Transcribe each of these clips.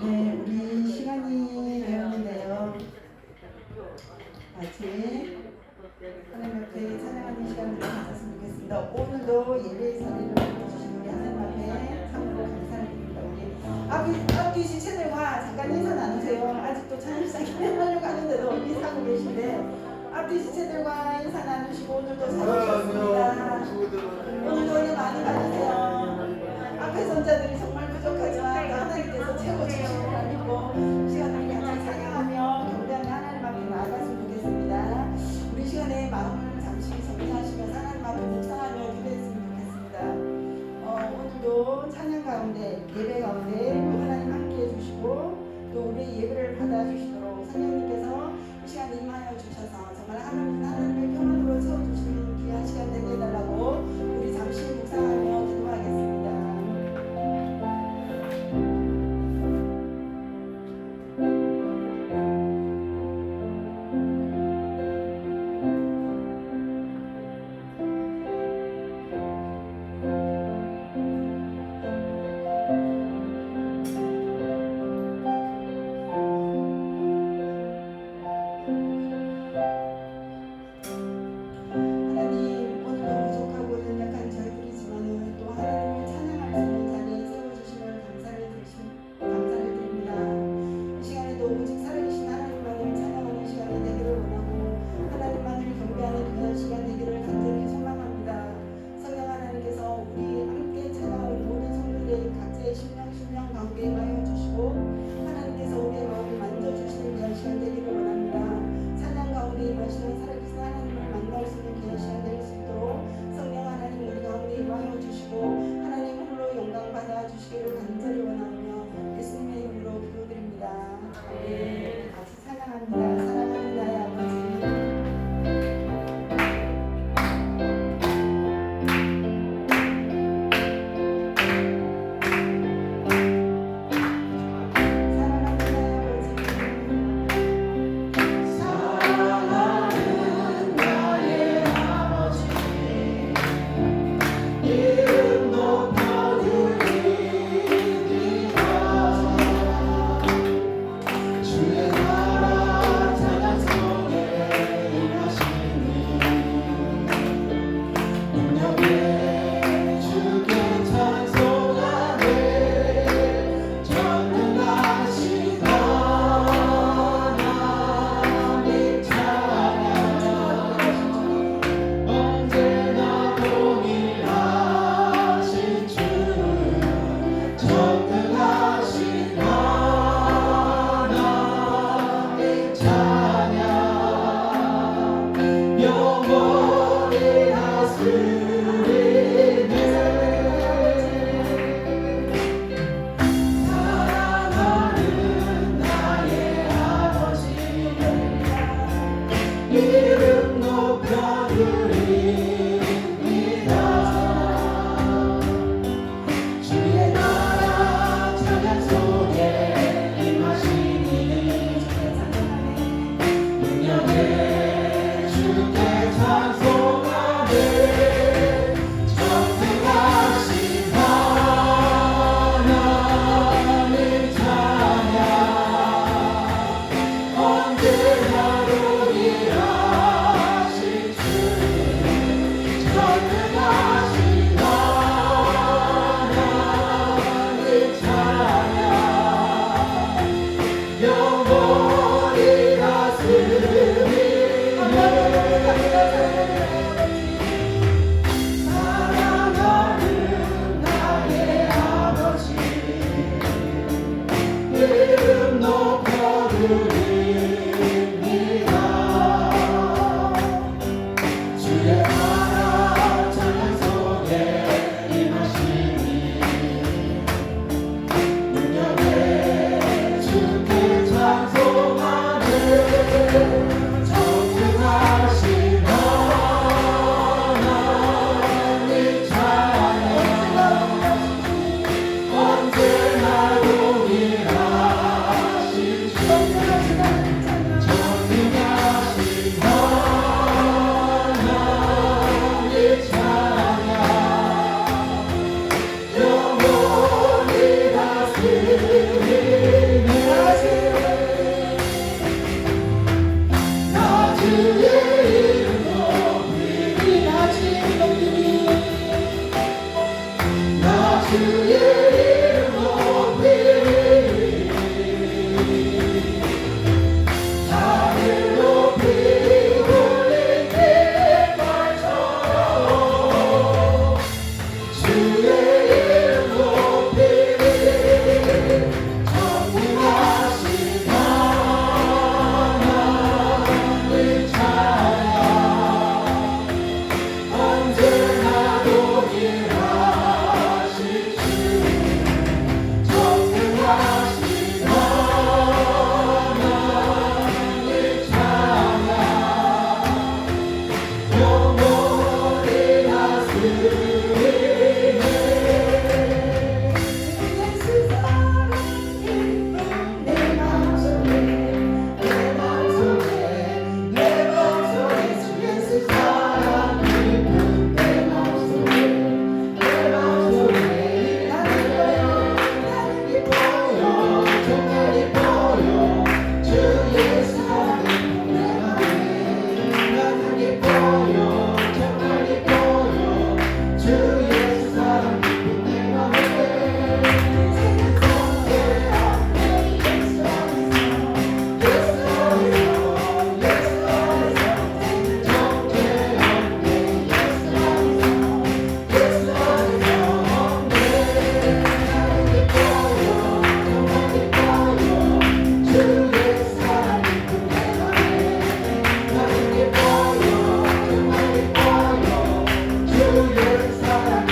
네, 우리 시간이 되었는데요. 같이 하나님 앞에 찬양하는 시간을 가졌으면 좋겠습니다. 오늘도 예배의 자리를 주신 우리 하나님 앞에 참으로 감사를 드립니다. 우리 앞뒤 지체들과 잠깐 인사 나누세요. 아직도 찬양 시작하려고 하는데도 인사하고 계신데 앞뒤 지체들과 인사 나누시고 오늘도 잘 오셨습니다. 오늘도 은혜 많이 받으세요. 앞에 선자들이 정말 부족하지만 또 하나님께서 최고 주시는 믿고 시간을 같이 찬양하며 경배하며 하나님 앞에 나아갔으면 좋겠습니다. 우리 시간에 마음을 잠시 정리하시면서 하나님 앞에 묵상하며 기도했으면 좋겠습니다. 오늘도 찬양 가운데 예배 가운데 하나님 함께해 주시고 또 우리 예배를 받아주시도록 성령님께서 이 시간 임하여 주셔서 정말 하나님의 평안으로 채워주시는 귀한 시간 되게 해달라고 우리 잠시 묵상하며 기도하겠습니다. 주의 사랑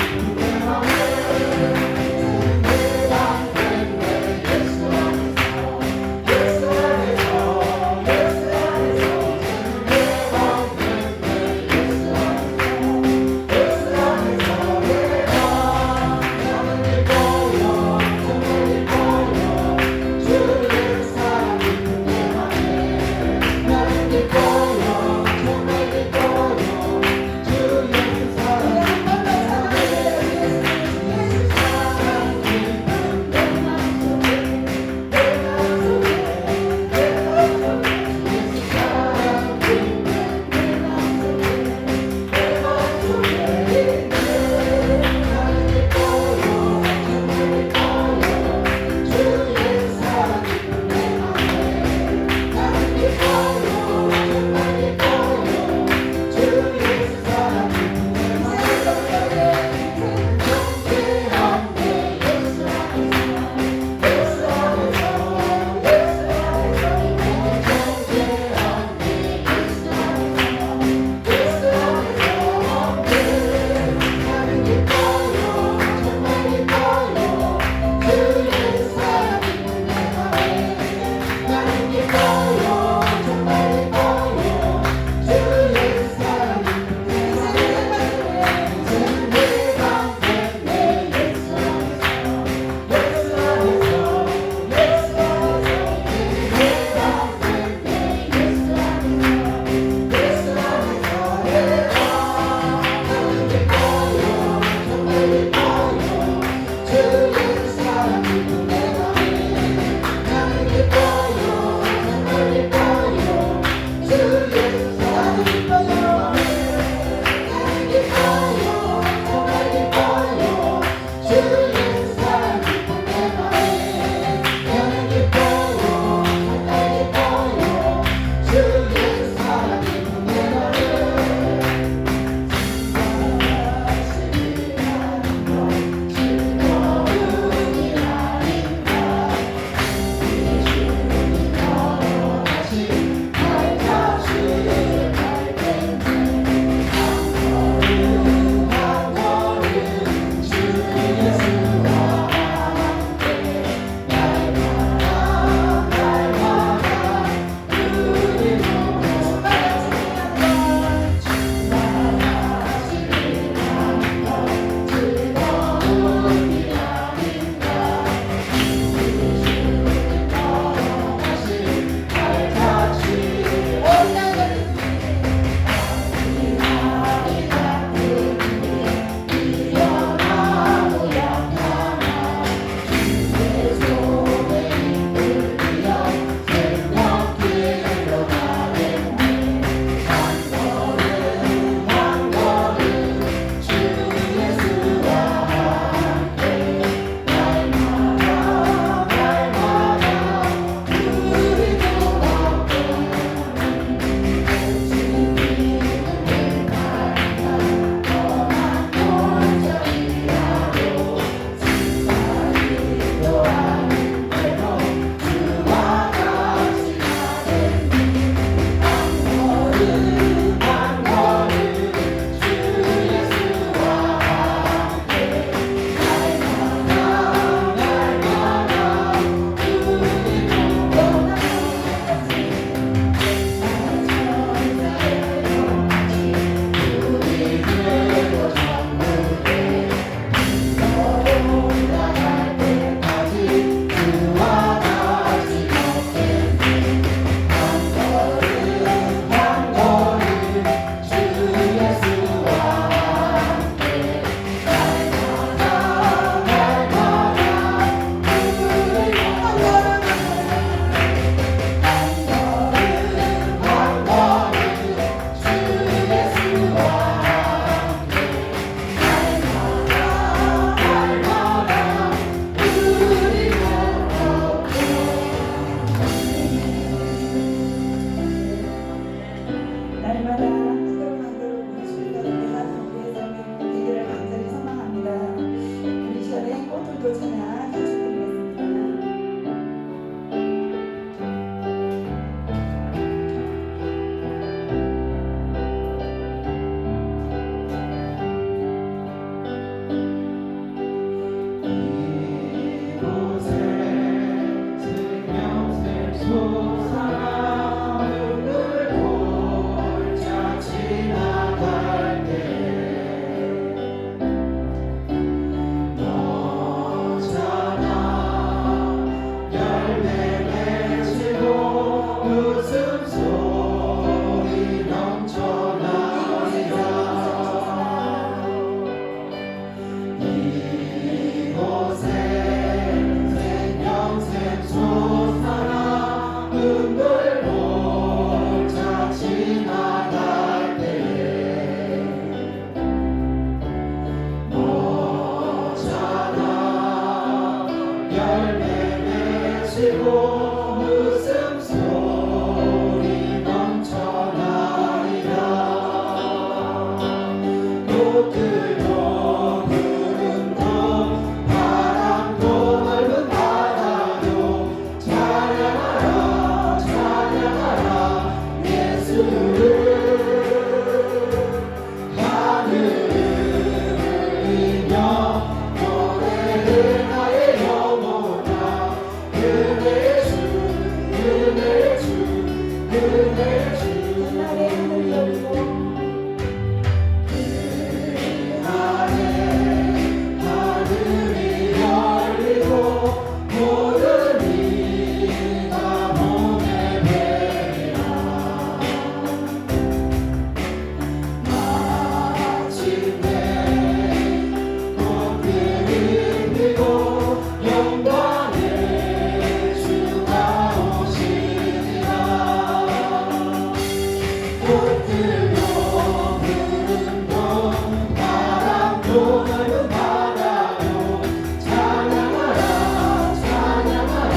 또 넓은 바다로 찬양하라 찬양하라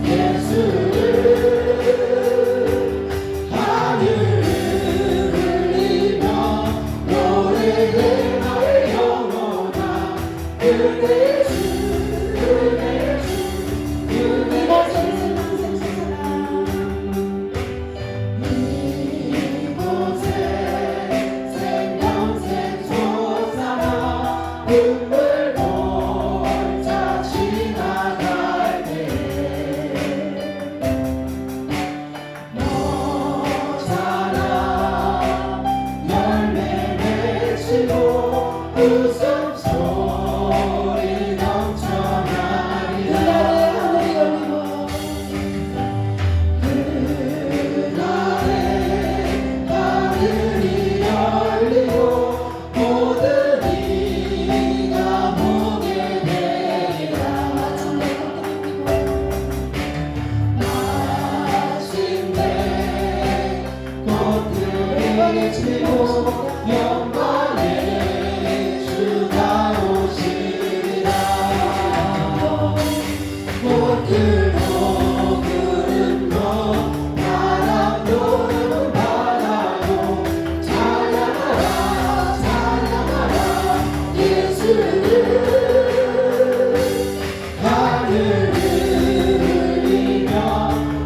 예수를 하늘을 울리며 노래해 나의 영혼아 그대 눈물 골짜 지나갈 때 너잖아 열매 맺히고 웃음소리 넘쳐나리라 그날에 하늘이 열리고 모든 이가 보게 되리라 마침내 꽃들이 지고 영광의 주가 오시리라 꽃들도 구름도 바람도 부는 바다도 찬양하라 찬양하라 예수를 하늘을 울리며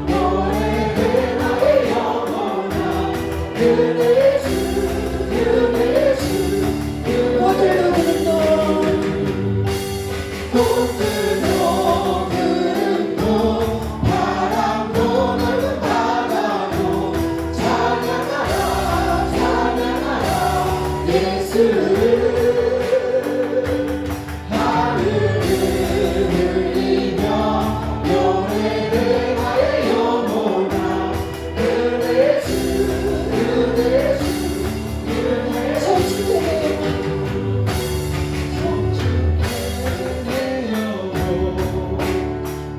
노래해 나의 영혼아 그대 주 그대 주 꽃들도 구름도 바람도 넓은 바다도 찬양하라 찬양하라 예수를 하늘을 울리며 노래해 나의 영혼아 그대 주 그대 주 그대 주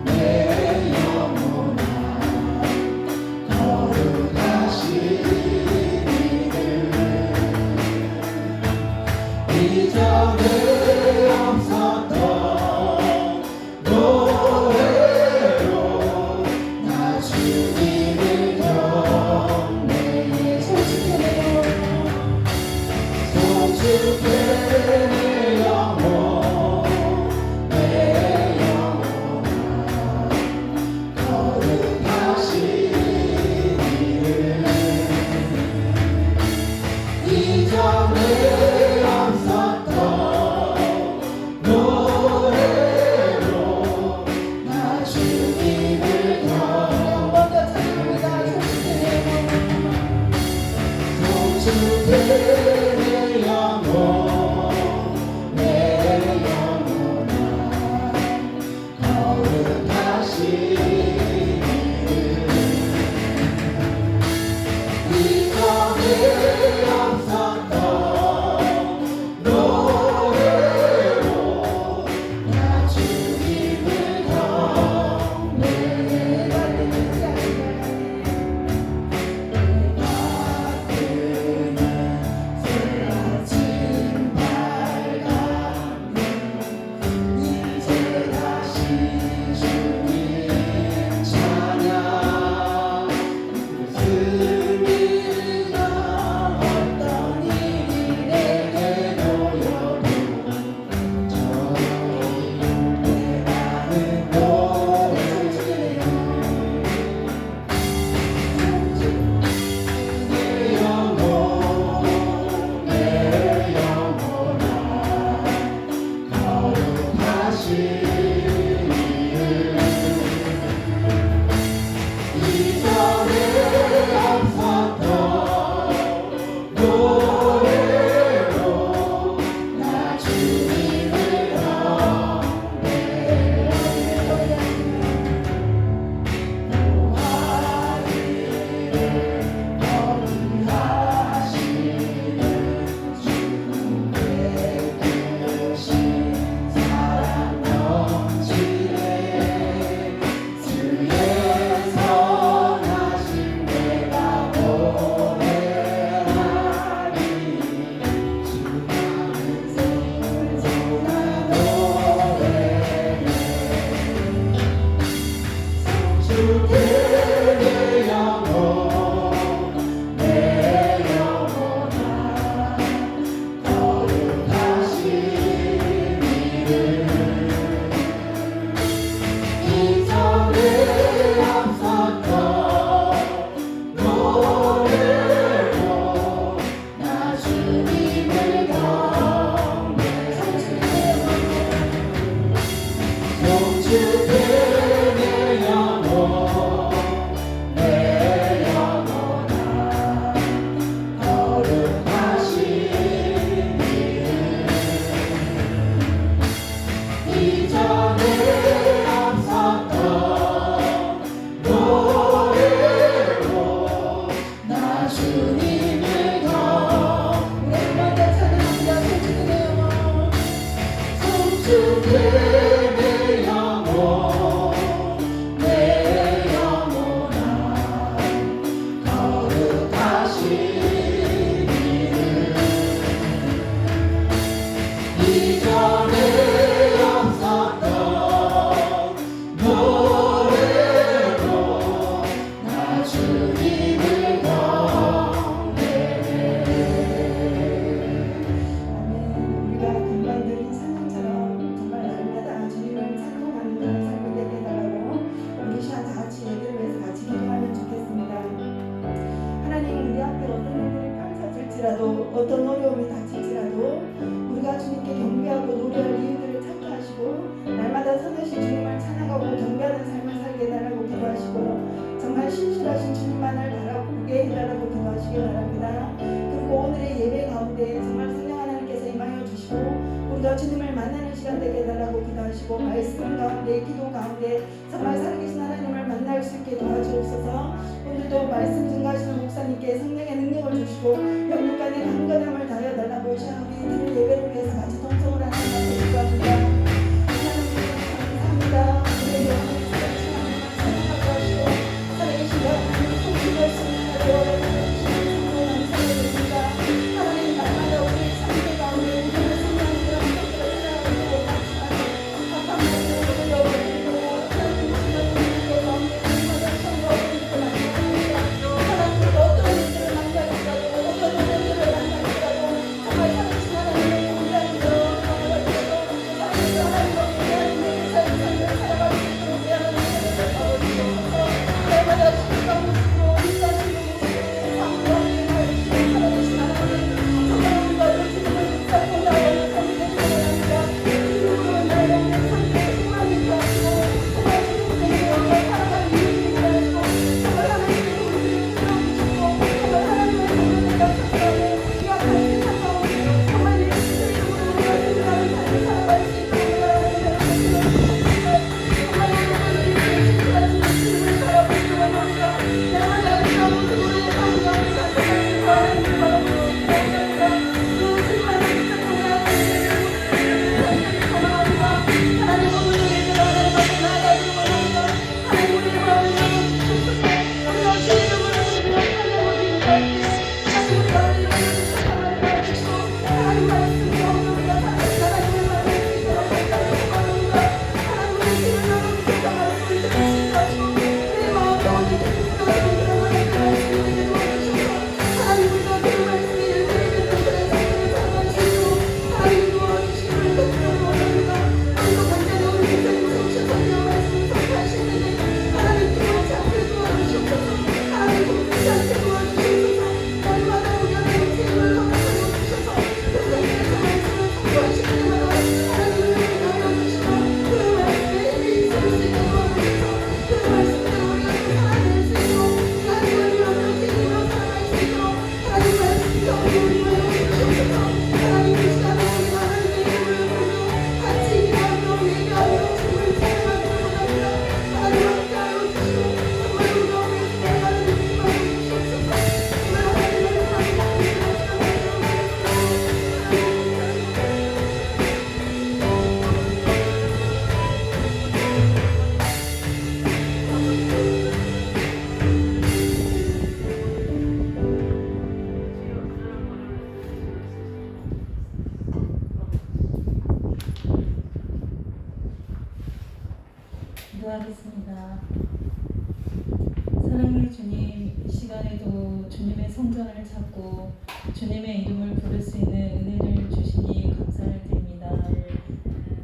내 영혼아 거룩하시리를 이전에 없었던 노래로 나 주님을 경배해 송축해 내 영혼 내 영혼아 거룩하시리를 이전에 없었던 노래로 나 주님을 송축해 내 영혼 내 영혼아 거룩하시리를 이전에 없었던 노래로 나 주님을 경배해 그는 새아침 밝았네 이제 다시 주님 찬양 무슨 일이나 어떤 일이 내게 놓여도 내 마음은 노래해 내 영혼 내 영혼아 거룩하시리를 이전에 없었던 노래로 나 주님을 경배해 주께 내 영혼 내 영혼아 거룩하시기를 이전에 없었던 노래로 나 주님을 경배해. 우리가 금방 드린 찬양처럼 정말 날마다 주님을 찬송하는 그런 삶이 되게 해달라고 우리 시간 다 같이 예배를 위해서 같이 기도하면 좋겠습니다. 하나님, 우리 앞에 어떤 일들이 펼쳐질지라도 어떤 어려움이 닥칠지라도 우리가 주님께 경배하고 노래할 이유들을 찾게 하시고 날마다 선하신 주님을 찬양하고 경배하는 삶을 살게 해달라고 기도하시고 정말 신실하신 주님만을 바라보게 해달라고 기도하시기 바랍니다. 그리고 오늘의 예배 가운데 정말 성령 하나님께서 임하여 주시고 우리가 주님을 만나는 시간 되게 해달라고 기도하시고 말씀 가운데 기도 가운데 정말 살아계신 하나님을 만날 수 있게 도와주옵소서. 오늘도 말씀 증거하시는 목사님께 성령의 능력을 주시고 영육간의 강건함을 다하여 달라고 시간 우리 드릴 예배를 위해서 같이 동성을 하는 것을 기도합니다. 하나님 감사합니다. 우리의 영혼을 사랑하고 하시고 살아계신 하나님을 통치할 수 있는 하나님 감사드립니다. 하나님 날마다 우리 삶의 가운데 우리를 성령의 그런 것들을 살아가고 각각 말씀을 올려드리고 하나님 주시는 분들께 가운데 날마다 청구하고 있고 만나십니다. 하나님 어떤 일들을 만나기라도 어떤 어려움들을 만나기라도 정말 살아계신 하나님을 경배하는 그런 마음을 가지시고 살아계신 하나님과 교제하는 내 삶을 살아갈 수 있도록 우리 하나님 은혜를 베풀어주시옵소서. 날마다 주님과 모습으로 인자하시는 모습으로 삶을 살아계신 하나님 정말 우리가 주님을 붙잡고 나아가는 삶이 되기를 바랍니다. 주님으로 나의 삶의 소망이 되어주시고 정말 주님의 영광 살아가는 이유가 되어주시고 정말 하나님의 우리를 풀어주시고 정말 하나님의 성령을 약속하고 약한 세상 가운데 정말 예수의 이름으로 우리가 승리하는 삶을 살아갈 수 있도록 우리 하나님의 은혜를 베풀어주시옵소서. 정말 오늘도 우리 신실하신 주님을 바라보기 원합니다. 날마다 그런 모습으로 감사하며 살아가는 하나님을 바라볼 수 있게 하옵소서. 그 주님만을 붙잡고 나아가는 하나님 오늘도 예배를 하나님 앞에 나아가기를 원합니다. 하나님 우리의 마음을 열어주시옵소서. 우리가 주의 이름으로 우리가 찬양하고 인도할때 하나님 우리가 우리를 사랑하게 해주시고 하나님 말씀 가운데 우리가 살아가는 하나님을 만날 수 있도록 하옵소서. 원합니다. 하나님 우리의 귀를 열어주셔서 말씀을 들을 수 있게 하시고 내 마음 가운데 깊은 그런 그런 하나님의 말씀이 되게 도와주셔서 하나님 우리가 그 말씀이 일들이 되는 그런 삶을 살아갈 수 있도록 하나님 도와주시기를 간절히 원합니다. 오늘도 간절히 우리 목사님 오셔서 이 말씀을 선포하시는데 하나님 기도하지 않게 도와주시옵소서. 하나님 공격지 않게 도와주시옵소서. 날마다 우리 하나님 목사님을 건강하여 주셔서 그 상태에서 말씀을 선포하실 때마다 하나님을 위하여 주시고 그 말씀에 힘이 있을 수 있게 도와주셔서 그 말씀대로 우리가 살아낼 수 있도록 하나님을 위하여 기도로 살아갈 수 있도록 하나님 말씀 가운데 우리 위하여 주시옵소서. 하나님 이 시간에 우리가 하나님의 이름을 부르며 같이 기도하며 예배하며 주님을 찬양하기를 원합니다. 하나님 함께하여 주시고 정말 우리가 오늘 기도하는 주님을 주시옵소서. 정말 하나님을 사랑하는 기도하겠습니다. 사랑의 주님, 이 시간에도 주님의 성전을 찾고 주님의 이름을 부를 수 있는 은혜를 주시니 감사를 드립니다.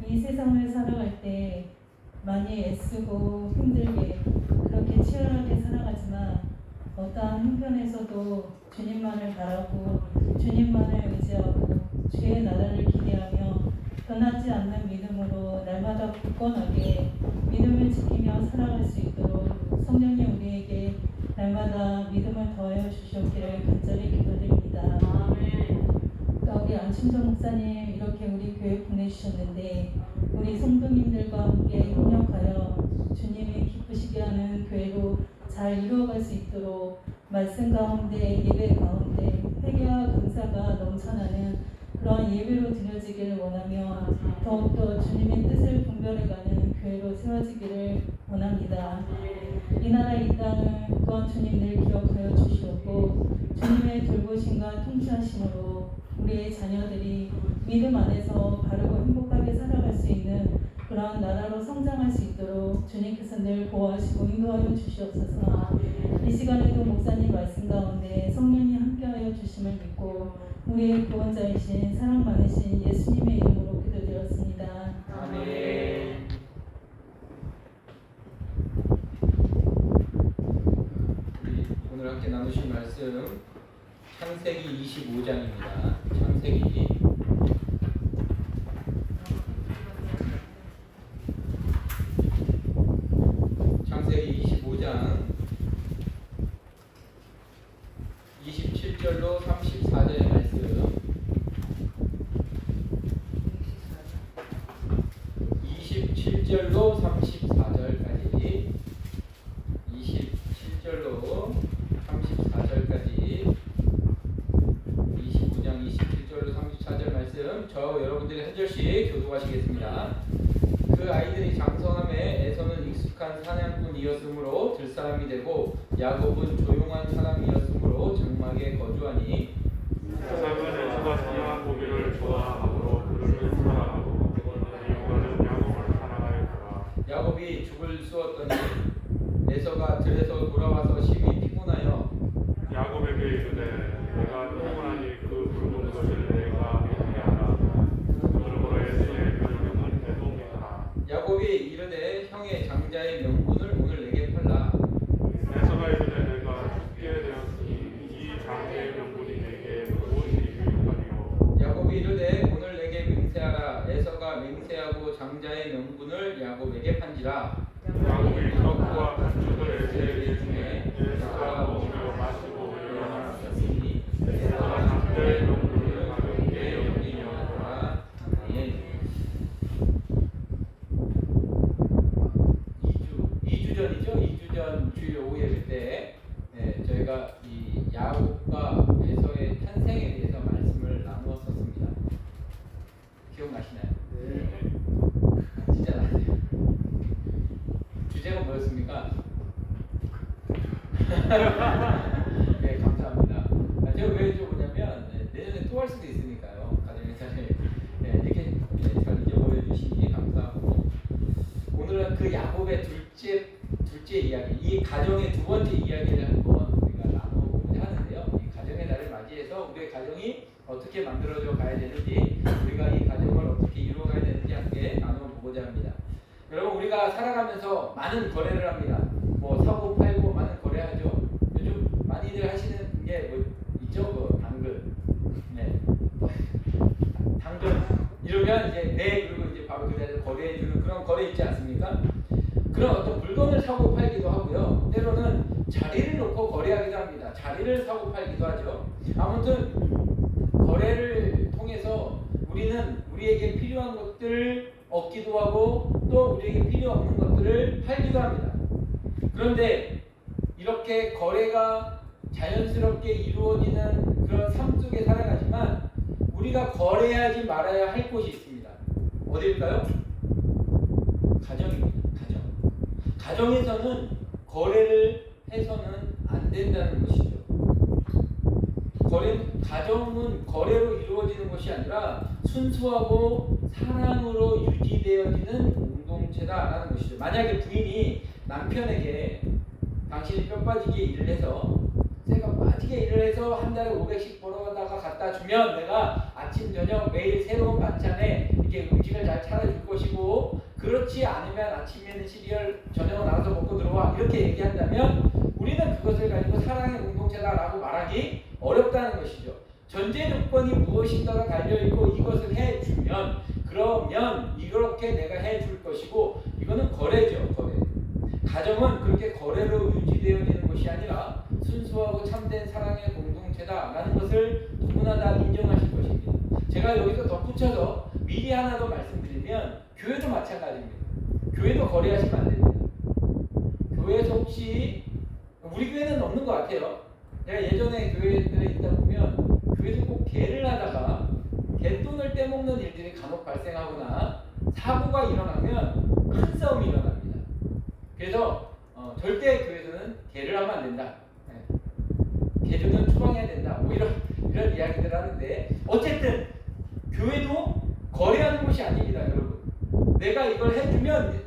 이 세상을 살아갈 때 많이 애쓰고 힘들게 그렇게 치열하게 살아가지만 어떠한 형편에서도 주님만을 바라고 주님만을 의지하고 주의 나라를 기대하며 변하지 않는 믿음으로 날마다 굳건하게 믿음을 지키며 살아갈 수 있도록 성령님 우리에게 날마다 믿음을 더하여 주시옵기를 간절히 기도드립니다. 우리 안춘정 목사님 이렇게 우리 교회 보내주셨는데 우리 성도님들과 함께 협력하여 주님이 기쁘시게 하는 교회로 잘 이루어갈 수 있도록 말씀 가운데 예배 가운데 회개와 감사가 넘쳐나는 그런 예배로 드려지기를 원하며 더욱더 주님의 뜻을 분별해가는 교회로 세워지기를 원합니다. 이 나라 이 땅을 또한 주님 늘 기억하여 주시옵고 주님의 돌보심과 통치하심으로 우리의 자녀들이 믿음 안에서 바르고 행복하게 살아갈 수 있는 그러한 나라로 성장할 수 있도록 주님께서 늘 보호하시고 인도하여 주시옵소서. 이 시간에도 목사님 말씀 가운데 성령이 함께하여 주심을 믿고 우리의 구원자이신 사랑 많으신 예수님의 이름으로 기도드렸습니다. 아멘. 우리 오늘 함께 나누신 말씀 창세기 25장입니다. 창세기 25장 27절로 34절의 말씀. 27절로 34절까지 27절로 34절까지 25장 27절로 34절 말씀 저 여러분들이 한 절씩 교독하시겠습니다. 그 아이들이 장성함에 에서는 익숙한 사냥꾼이었으므로 들사람이 되고 야곱은 조용한 사람이었으므로 장막에 거주하니 이삭은 에서가 사냥한 고기를 좋아하므로 그를 사랑하고 이유가는 야곱을 사랑하였더라. 야곱이 죽을 쑤었더니 에서가 들에서 돌아와서 심히 피곤하여 야곱에게 이르되 내가 피곤하니 그 붉은 것을 내가 해하라. 그러므로 에서의 별명은 에돔이더라. 야곱이 이르되 형의 장자의 명분을 오늘 내게 팔라. 에서가 이르되 내가 죽게 되었으니 이 장의 명분이 내게 무엇이 유익하리요. 야곱이 이르되 오늘 내게 맹세하라. 에서가 맹세하고 장자의 명분을 야곱에게 판지라. 야곱이 떡과 반죽을 에서에게 주매 에서가 먹으며 마시고 일어났으니 에서가 장자의 명분을 가볍게 여기니라. 아멘. 2주 전이죠. 2주 전 주일 오후에 그때 저희가 이 야곱과 에서의 탄생에 대해서 말씀을 나누었었습니다. 기억나시나요? 네. 진짜 나세요. 주제가 뭐였습니까? 네, 감사합니다. 제가 왜 여쭤보냐면 내년에 또 할 수도 있으니까요. 가정의 사실 이렇게 잘 잊어버려 주시니 감사하고 오늘은 그 야곱의 둘째 이야기, 이 가정의 두 번째 이야기를 한번 우리가 나눠보고자 하는데요. 이 가정의 날을 맞이해서 우리의 가정이 어떻게 만들어져 가야 되는지, 우리가 이 가정을 어떻게 이루어가야 되는지 함께 나눠보고자 합니다. 여러분, 우리가 살아가면서 많은 거래를 합니다. 뭐 사고 팔고 많은 거래하죠. 요즘 많이들 하시는 게 뭐 있죠? 뭐 당근, 당근 이러면 이제 그리고 이제 바로 그 자리에서 거래해주는 그런 거래 있지 않습니까? 그런 어떤 물건을 사고 팔기도 하고요. 때로는 자리를 놓고 거래하기도 합니다. 자리를 사고 팔기도 하죠. 아무튼 거래를 통해서 우리는 우리에게 필요한 것들을 얻기도 하고 또 우리에게 필요 없는 것들을 팔기도 합니다. 그런데 이렇게 거래가 자연스럽게 이루어지는 그런 삶 속에 살아가지만 우리가 거래하지 말아야 할 곳이 있습니다. 어딜까요? 가정입니다. 가정에서는 거래를 해서는 안 된다는 것이죠. 가정은 거래로 이루어지는 것이 아니라 순수하고 사랑으로 유지되어지는 공동체다라는 것이죠. 만약에 부인이 남편에게 당신이 뼈 빠지게 일을 해서 내가 빠지게 일을 해서 한 달에 500씩 벌어다가 갖다 주면 내가 아침 저녁 매일 새로운 반찬에 이렇게 음식을 잘 차려줄 것이고, 그렇지 않으면 아침에는 시리얼, 저녁은 나가서 먹고 들어와, 이렇게 얘기한다면 우리는 그것을 가지고 사랑의 공동체다라고 말하기 어렵다는 것이죠. 전제 조건이 무엇인가가 달려있고 이것을 해주면, 그러면 이렇게 내가 해줄 것이고, 이거는 거래죠. 거래. 가정은 그렇게 거래로 유지되어지는 것이 아니라 순수하고 참된 사랑의 공동체다라는 것을 누구나 다 인정하실 것입니다. 제가 여기서 덧붙여서 미리 하나 더 말씀드리면, 교회도 마찬가지입니다. 교회도 거래하시면 안 됩니다. 교회에서 혹시, 우리 교회는 없는 것 같아요. 제가 예전에 교회들에 있다 보면 교회에서 꼭 개를 하다가 갯돈을 떼먹는 일들이 간혹 발생하거나 사고가 일어나면 큰 싸움이 일어납니다. 그래서 절대 교회에서는 개를 하면 안 된다. 개주는 추방해야 된다. 뭐 이런 이야기들 하는데 어쨌든 교회도 거래하는 곳이 아닙니다, 여러분. 내가 이걸 해주면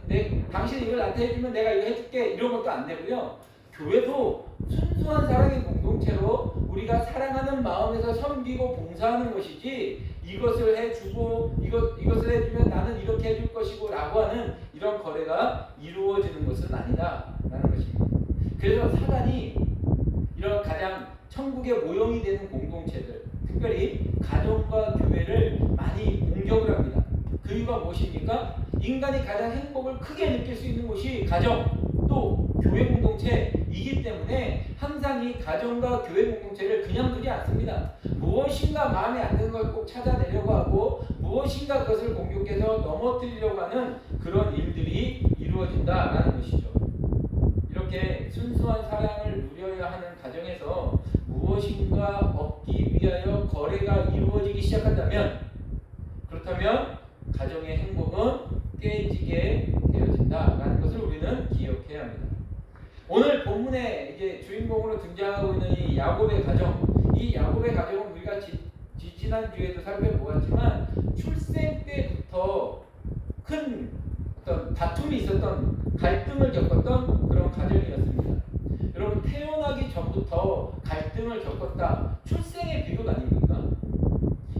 당신이 이걸 나한테 해주면 내가 이거 해줄게 이런 것도 안 되고요. 교회도 순수한 사랑의 공동체로 우리가 사랑하는 마음에서 섬기고 봉사하는 것이지 이것을 해주고 이것을 해주면 나는 이렇게 해줄 것이고 라고 하는 이런 거래가 이루어지는 것은 아니다 라는 것입니다. 그래서 사단이 이런 가장 천국의 모형이 되는 공동체들, 특별히 가정과 교회를 많이 공격을 합니다. 그 이유가 무엇입니까? 인간이 가장 행복을 크게 느낄 수 있는 곳이 가정, 또 교회 공동체이기 때문에 항상 이 가정과 교회 공동체를 그냥 두지 않습니다. 무엇인가 마음에 안 드는 걸 꼭 찾아내려고 하고 무엇인가 그것을 공격해서 넘어뜨리려고 하는 그런 일들이 이루어진다라는 것이죠. 이렇게 순수한 사랑을 누려야 하는 가정에서 무엇인가 얻기 위하여 거래가 이루어지기 시작한다면, 그렇다면 가정의 행복은 깨지게 되어진다라는 것을 우리는 기억해야 합니다. 오늘 본문에 이제 주인공으로 등장하고 있는 이 야곱의 가정, 이 야곱의 가정은 우리가 지난주에도 살펴보았지만 출생 때부터 큰 어떤 다툼이 있었던, 갈등을 겪었던 그런 가정이었습니다. 여러분, 태어나기 전부터 갈등을 겪었다. 출생의 비극 아닙니까?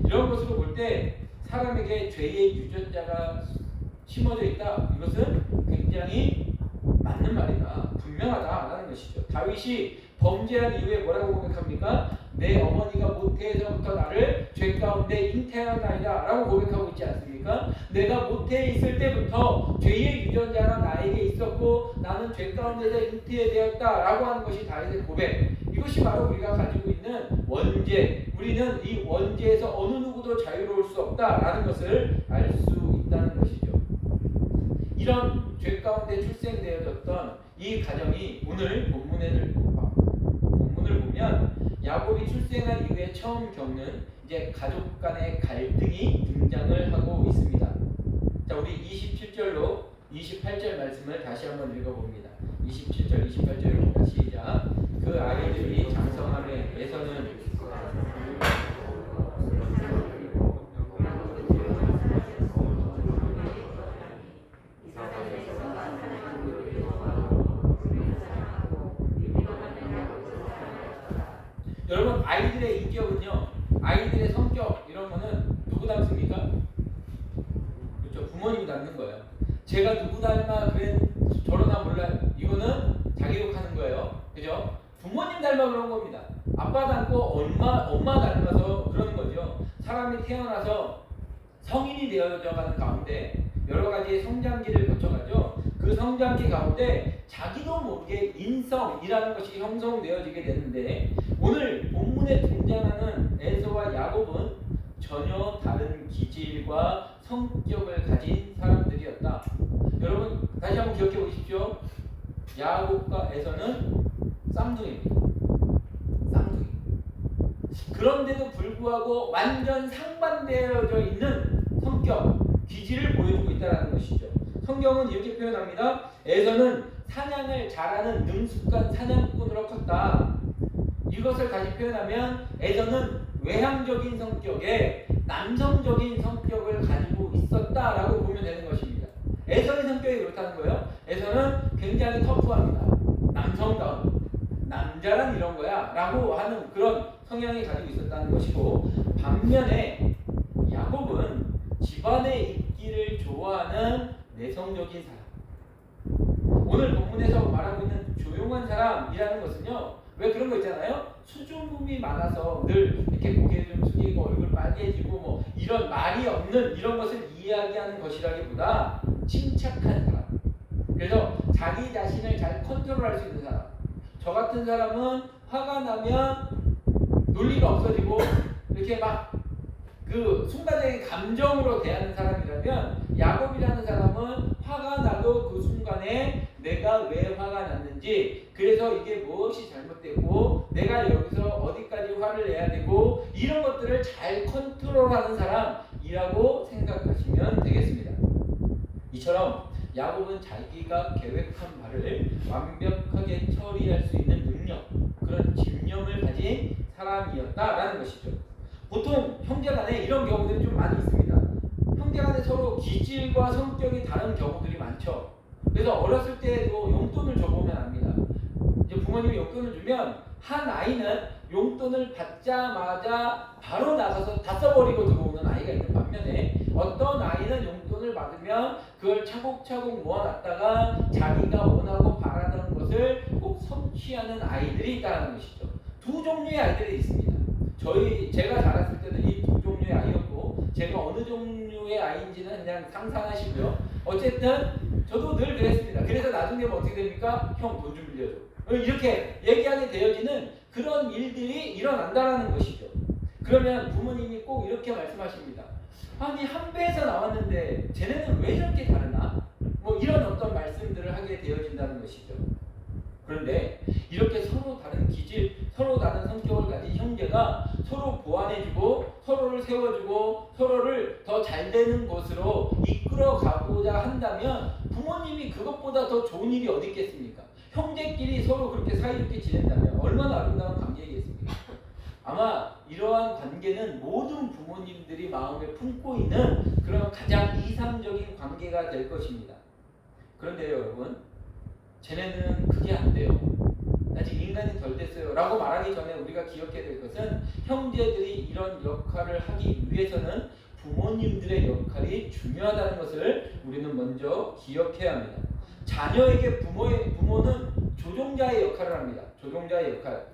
이런 것으로 볼 때 사람에게 죄의 유전자가 심어져 있다. 이것은 굉장히 맞는 말이다. 분명하다라는 것이죠. 다윗이 범죄한 이후에 뭐라고 고백합니까? 내 어머니가 모태에서부터 나를 죄 가운데 잉태하나이다 라고 고백하고 있지 않습니까? 내가 모태에 있을 때부터 죄의 유전자가 나에게 있었고 나는 죄 가운데서 잉태되었다 라고 하는 것이 다윗의 고백. 이것이 바로 우리가 가지고 있는 원죄. 우리는 이 원죄에서 어느 누구도 자유로울 수 없다라는 것을 알 수 있다는 것이죠. 이런 죄 가운데 출생되어졌던 이 가정이 오늘 본문을 보면 야곱이 출생한 이후에 처음 겪는 이제 가족 간의 갈등이 등장을 하고 있습니다. 자, 우리 27절로 28절 말씀을 다시 한번 읽어봅니다. 27절, 28절입니다. 시작. 그 아이들이 장성함에 에서는 여러분, 아이들의 인격은요, 아이들의 성격 이런 거는 누구 닮습니까? 그렇죠, 부모님 닮는 거예요. 제가 누구 닮아 그래 저러나 몰라, 이거는 자기 욕하는 거예요. 그죠? 부모님 닮아 그런 겁니다. 아빠 닮고 엄마 닮아서 그러는 거죠. 사람이 태어나서 성인이 되어져가는 가운데 여러 가지 성장기를 거쳐가죠. 그 성장기 가운데 자기도 모르게 인성이라는 것이 형성되어지게 되는데, 오늘 본문에 등장하는 에서와 야곱은 전혀 다른 기질과 성격을 가진 사람들이었다. 여러분, 다시 한번 기억해 보십시오. 야곱과 에서는 쌍둥이입니다. 쌍둥이. 그런데도 불구하고 완전 상반되어져 있는 성격, 기질을 보여주고 있다는 것이죠. 성경은 이렇게 표현합니다. 에서는 사냥을 잘하는 능숙한 사냥꾼으로 컸다. 이것을 다시 표현하면 에서는 외향적인 성격에 남성적인 성격을 가지고 있었다라고 보면 되는 것입니다. 에서의 성격이 그렇다는 거예요. 에서는 굉장히 터프합니다. 남성다운, 남자란 이런 거야 라고 하는 그런 성향이 가지고 있었다는 것이고, 반면에 야곱은 집안에 있기를 좋아하는 내성적인 사람. 오늘 본문에서 말하고 있는 조용한 사람이라는 것은요, 왜 그런 거 있잖아요. 수줍음이 많아서 늘 이렇게 고개 좀 숙이고 얼굴 빨개지고 뭐 이런 말이 없는 이런 것을 이야기하는 것이라기보다 침착한 사람. 그래서 자기 자신을 잘 컨트롤할 수 있는 사람. 저 같은 사람은 화가 나면 논리가 없어지고 이렇게 막 그 순간적인 감정으로 대하는 사람이라면, 야곱이라는 사람은 화가 나도 그 순간에 내가 왜 화가 났는지, 그래서 이게 무엇이 잘못됐고 내가 여기서 어디까지 화를 내야 되고 이 이런 것들을 잘 컨트롤하는 사람이라고 생각하시면 되겠습니다. 이처럼 야곱은 자기가 계획한 바를 완벽하게 처리할 수 있는 능력, 그런 집념을 가진 사람이었다라는 것이죠. 보통 형제간에 이런 경우들이 좀 많이 있습니다. 형제간에 서로 기질과 성격이 다른 경우들이 많죠. 그래서 어렸을 때도 용돈을 줘보면 압니다. 이제 부모님이 용돈을 주면 한 아이는 용돈을 받자마자 바로 나가서 다 써버리고 들어오는 아이가 있는 반면에 어떤 아이는 용돈을 받으면 그걸 차곡차곡 모아놨다가 자기가 원하고 바라는 것을 꼭 성취하는 아이들이 있다는 것이죠. 두 종류의 아이들이 있습니다. 제가 자랐을 때는 이 두 종류의 아이였고, 제가 어느 종류의 아이인지는 그냥 상상하시고요. 어쨌든 저도 늘 그랬습니다. 그래서 나중에 어떻게 됩니까? 형 돈 좀 빌려줘. 이렇게 얘기하게 되어지는 그런 일들이 일어난다는 것이죠. 그러면 부모님이 꼭 이렇게 말씀하십니다. 아니 한 배에서 나왔는데 쟤네는 왜 저렇게 다르나? 뭐 이런 어떤 말씀들을 하게 되어진다는 것이죠. 그런데 이렇게 서로 다른 기질, 서로 다른 성격을 가진 형제가 서로 보완해주고 서로를 세워주고 서로를 더 잘되는 곳으로 이끌어가고자 한다면 부모님이 그것보다 더 좋은 일이 어디 있겠습니까? 형제끼리 서로 그렇게 사이좋게 지낸다면 얼마나 아름다운 관계이겠습니까? 아마 이러한 관계는 모든 부모님들이 마음에 품고 있는 그런 가장 이상적인 관계가 될 것입니다. 그런데요 여러분, 쟤네는 그게 안 돼요. 아직 인간이 덜 됐어요 라고 말하기 전에 우리가 기억해야 될 것은 형제들이 이런 역할을 하기 위해서는 부모님들의 역할이 중요하다는 것을 우리는 먼저 기억해야 합니다. 자녀에게 부모는 조종자의 역할을 합니다. 조종자의 역할.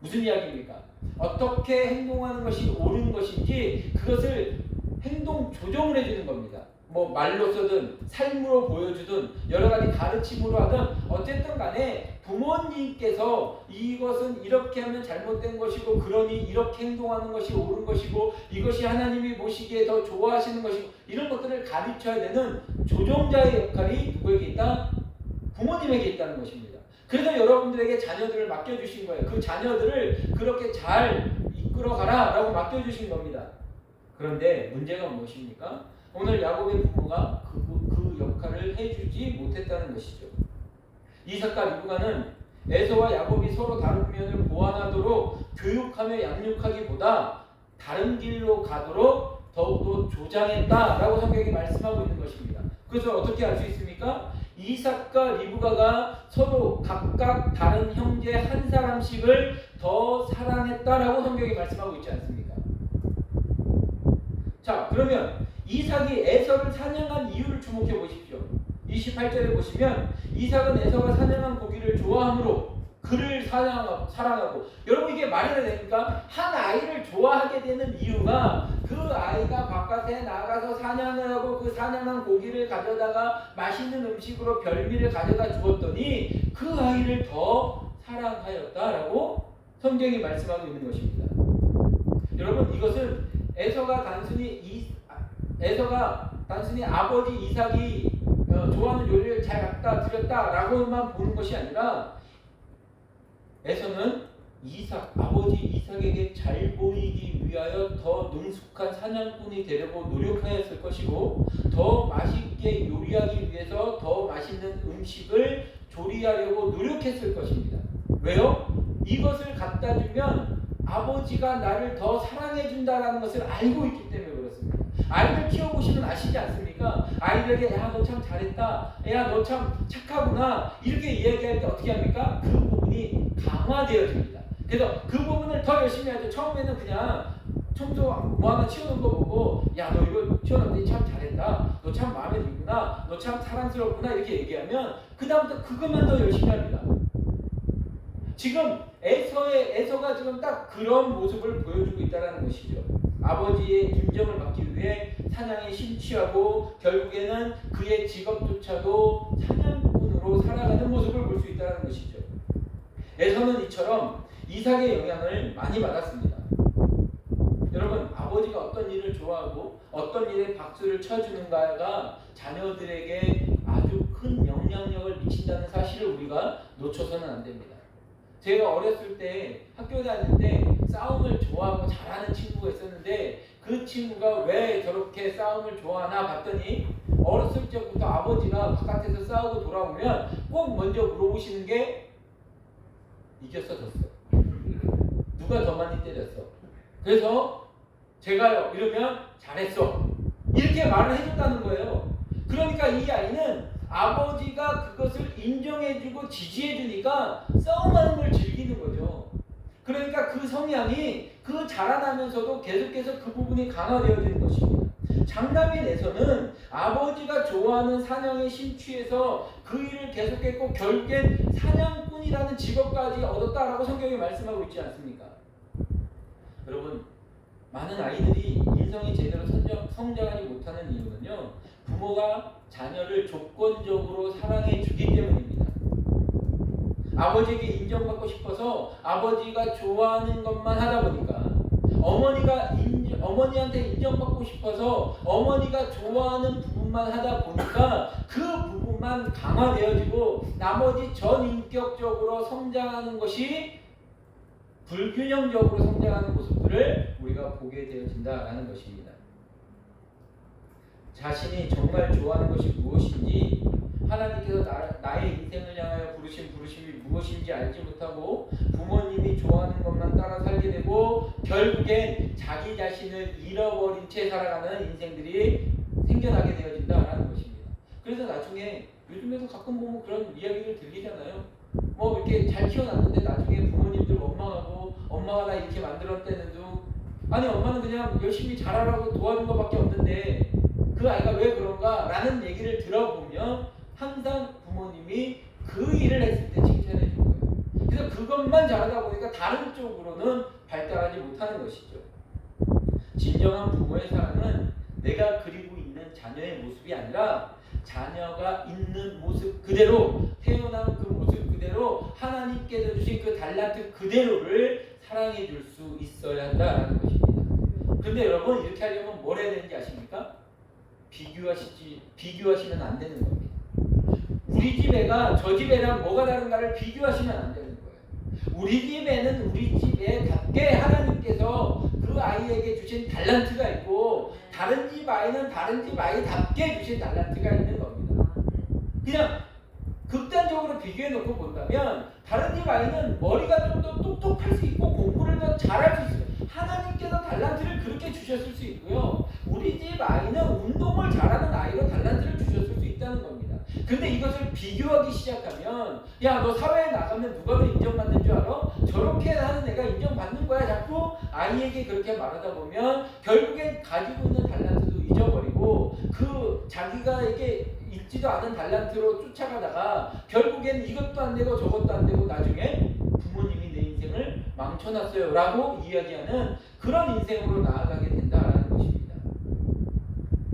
무슨 이야기입니까? 어떻게 행동하는 것이 옳은 것인지 그것을 행동 조정을 해주는 겁니다. 뭐 말로서든 삶으로 보여주든 여러 가지 가르침으로 하든 어쨌든 간에 부모님께서 이것은 이렇게 하면 잘못된 것이고 그러니 이렇게 행동하는 것이 옳은 것이고 이것이 하나님이 보시기에 더 좋아하시는 것이고 이런 것들을 가르쳐야 되는 조종자의 역할이 누구에게 있다? 부모님에게 있다는 것입니다. 그래서 여러분들에게 자녀들을 맡겨주신 거예요. 그 자녀들을 그렇게 잘 이끌어가라 라고 맡겨주신 겁니다. 그런데 문제가 무엇입니까? 오늘 야곱의 부모가 그 역할을 해주지 못했다는 것이죠. 이삭과 리브가는 에서와 야곱이 서로 다른 면을 보완하도록 교육하며 양육하기보다 다른 길로 가도록 더욱더 조장했다라고 성경이 말씀하고 있는 것입니다. 그래서 어떻게 알 수 있습니까? 이삭과 리브가가 서로 각각 다른 형제 한 사람씩을 더 사랑했다라고 성경이 말씀하고 있지 않습니까? 자, 그러면 이삭이 에서를 사냥한 이유를 주목해 보십시오. 28절에 보시면 이삭은 에서가 사냥한 고기를 좋아하므로 그를 사랑하고 여러분 이게 말이 됩니까? 한 아이를 좋아하게 되는 이유가 그 아이가 바깥에 나가서 사냥을 하고 그 사냥한 고기를 가져다가 맛있는 음식으로 별미를 가져다 주었더니 그 아이를 더 사랑하였다라고 성경이 말씀하고 있는 것입니다. 여러분 이것은 에서가 단순히 아버지 이삭이 좋아하는 요리를 잘 갖다 드렸다라고만 보는 것이 아니라 에서는 아버지 이삭에게 잘 보이기 위하여 더 능숙한 사냥꾼이 되려고 노력하였을 것이고 더 맛있게 요리하기 위해서 더 맛있는 음식을 조리하려고 노력했을 것입니다. 왜요? 이것을 갖다 주면 아버지가 나를 더 사랑해 준다라는 것을 알고 있기 때문에 그렇습니다. 아이들 키워보시면 아시지 않습니까? 아이들에게 야 너 참 잘했다, 야 너 참 착하구나 이렇게 이야기할 때 어떻게 합니까? 그 부분이 강화되어집니다. 그래서 그 부분을 더 열심히 하죠. 처음에는 그냥 청소 뭐 하나 치우는 거 보고 야 너 이거 치워놨더니 참 잘했다, 너 참 마음에 들구나, 너 참 사랑스럽구나 이렇게 얘기하면 그 다음부터 그것만 더 열심히 합니다. 지금 에서가 지금 딱 그런 모습을 보여주고 있다는 것이죠. 아버지의 인정을 받기 위해 사냥에 심취하고 결국에는 그의 직업조차도 사냥꾼으로 살아가는 모습을 볼 수 있다는 것이죠. 에서는 이처럼 이삭의 영향을 많이 받았습니다. 여러분 아버지가 어떤 일을 좋아하고 어떤 일에 박수를 쳐주는가가 자녀들에게 아주 큰 영향력을 미친다는 사실을 우리가 놓쳐서는 안 됩니다. 제가 어렸을 때 학교 다닐 때 싸움을 좋아하고 잘하는 친구가 있었는데 그 친구가 왜 저렇게 싸움을 좋아하나 봤더니 어렸을 적부터 아버지가 바깥에서 싸우고 돌아오면 꼭 먼저 물어보시는 게 이겼어 졌어? 누가 더 많이 때렸어? 그래서 제가요 이러면 잘했어 이렇게 말을 해줬다는 거예요. 그러니까 이 아이는 아버지가 그것을 인정해주고 지지해주니까 싸움하는 걸 즐기는 거죠. 그러니까 그 성향이 그 자라나면서도 계속해서 그 부분이 강화되어지는 것입니다. 장남인에서는 아버지가 좋아하는 사냥에 심취해서 그 일을 계속했고 결국엔 사냥꾼이라는 직업까지 얻었다라고 성경이 말씀하고 있지 않습니까? 여러분, 많은 아이들이 인성이 제대로 성장하지 못하는 이유는요, 부모가 자녀를 조건적으로 사랑해 주기 때문입니다. 아버지에게 인정받고 싶어서 아버지가 좋아하는 것만 하다 보니까, 어머니한테 인정받고 싶어서 어머니가 좋아하는 부분만 하다 보니까 그 부분만 강화되어지고 나머지 전인격적으로 성장하는 것이 불균형적으로 성장하는 모습들을 우리가 보게 되어진다라는 것입니다. 자신이 정말 좋아하는 것이 무엇인지, 하나님께서 나의 인생을 향하여 부르신 부르심이 무엇인지 알지 못하고 부모님이 좋아하는 것만 따라 살게 되고 결국엔 자기 자신을 잃어버린 채 살아가는 인생들이 생겨나게 되어진다라는 것입니다. 그래서 나중에 요즘에도 가끔 보면 그런 이야기를 들리잖아요. 뭐 이렇게 잘 키워놨는데 나중에 부모님들 원망하고 엄마가 나 이렇게 만들었다는데도 아니 엄마는 그냥 열심히 잘하라고 도와준 것밖에 없는데 그 아이가 왜 그런가 라는 얘기를 들어보면 항상 부모님이 그 일을 했을 때 칭찬해 준 거예요. 그래서 그것만 잘하다 보니까 다른 쪽으로는 발달하지 못하는 것이죠. 진정한 부모의 사랑은 내가 그리고 있는 자녀의 모습이 아니라 자녀가 있는 모습 그대로, 태어난 그 모습 그대로 하나님께서 주신 그 달란트 그대로를 사랑해 줄 수 있어야 한다는 것입니다. 그런데 여러분, 이렇게 하려면 뭘 해야 되는지 아십니까? 비교하시면 안 되는 겁니다. 우리 집 애가 저 집 애랑 뭐가 다른가를 비교하시면 안 되는 거예요. 우리 집 애는 우리 집 애답게 하나님께서 그 아이에게 주신 달란트가 있고 다른 집 아이는 다른 집 아이답게 주신 달란트가 있는 겁니다. 그냥 극단적으로 비교해 놓고 본다면 다른 집 아이는 머리가 좀 더 똑똑할 수 있고 공부를 더 잘할 수 있어요. 하나님께서 달란트를 그렇게 주셨을 수 있고요. 우리 집 아이는 운동을 잘하는 아이로 달란트를 주셨을 수 있다는 겁니다. 근데 이것을 비교하기 시작하면 야, 너 사회에 나가면 누가 더 인정받는 줄 알아? 저렇게 하는 애가 인정받는 거야. 자꾸 아이에게 그렇게 말하다 보면 결국엔 가지고 있는 달란트도 잊어버리고 그 자기가에게 있지도 않은 달란트로 쫓아가다가 결국엔 이것도 안 되고 저것도 안 되고 나중에 부모님이 내 인생을 망쳐놨어요 라고 이야기하는 그런 인생으로 나아가게 된다는 것입니다.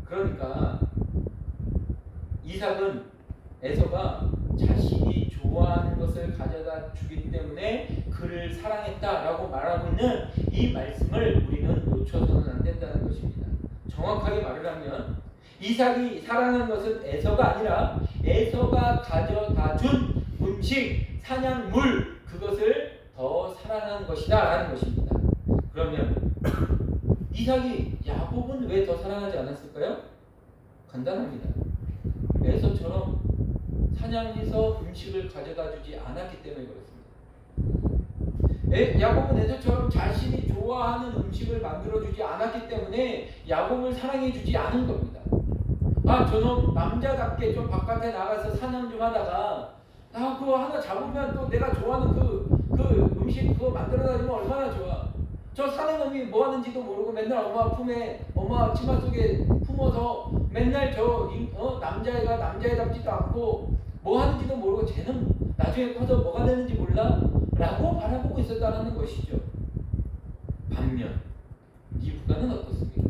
그러니까 이삭은 에서가 자신이 좋아하는 것을 가져다 주기 때문에 그를 사랑했다라고 말하고 있는 이 말씀을 우리는 놓쳐서는 안 된다는 것입니다. 정확하게 말을 하면 이삭이 사랑한 것은 에서가 아니라 에서가 가져다 준 음식, 사냥물, 그것을 더 사랑한 것이다 라는 것입니다. 그러면 이삭이 야곱은 왜 더 사랑하지 않았을까요? 간단합니다. 에서처럼 사냥해서 음식을 가져다 주지 않았기 때문에 그렇습니다. 야곱은 에서처럼 자신이 좋아하는 음식을 만들어주지 않았기 때문에 야곱을 사랑해주지 않은 겁니다. 아, 저놈 남자답게 좀 바깥에 나가서 사냥 좀 하다가 그거 하나 잡으면 또 내가 좋아하는 그 음식 그거 만들어다 주면 얼마나 좋아. 저 사는 놈이 뭐 하는지도 모르고 맨날 엄마 품에, 엄마 치마 속에 품어서 맨날 남자애가 남자애답지도 않고 뭐 하는지도 모르고 쟤는 나중에 커서 뭐가 되는지 몰라? 라고 바라보고 있었다는 것이죠. 반면 리브가는 어떻습니까?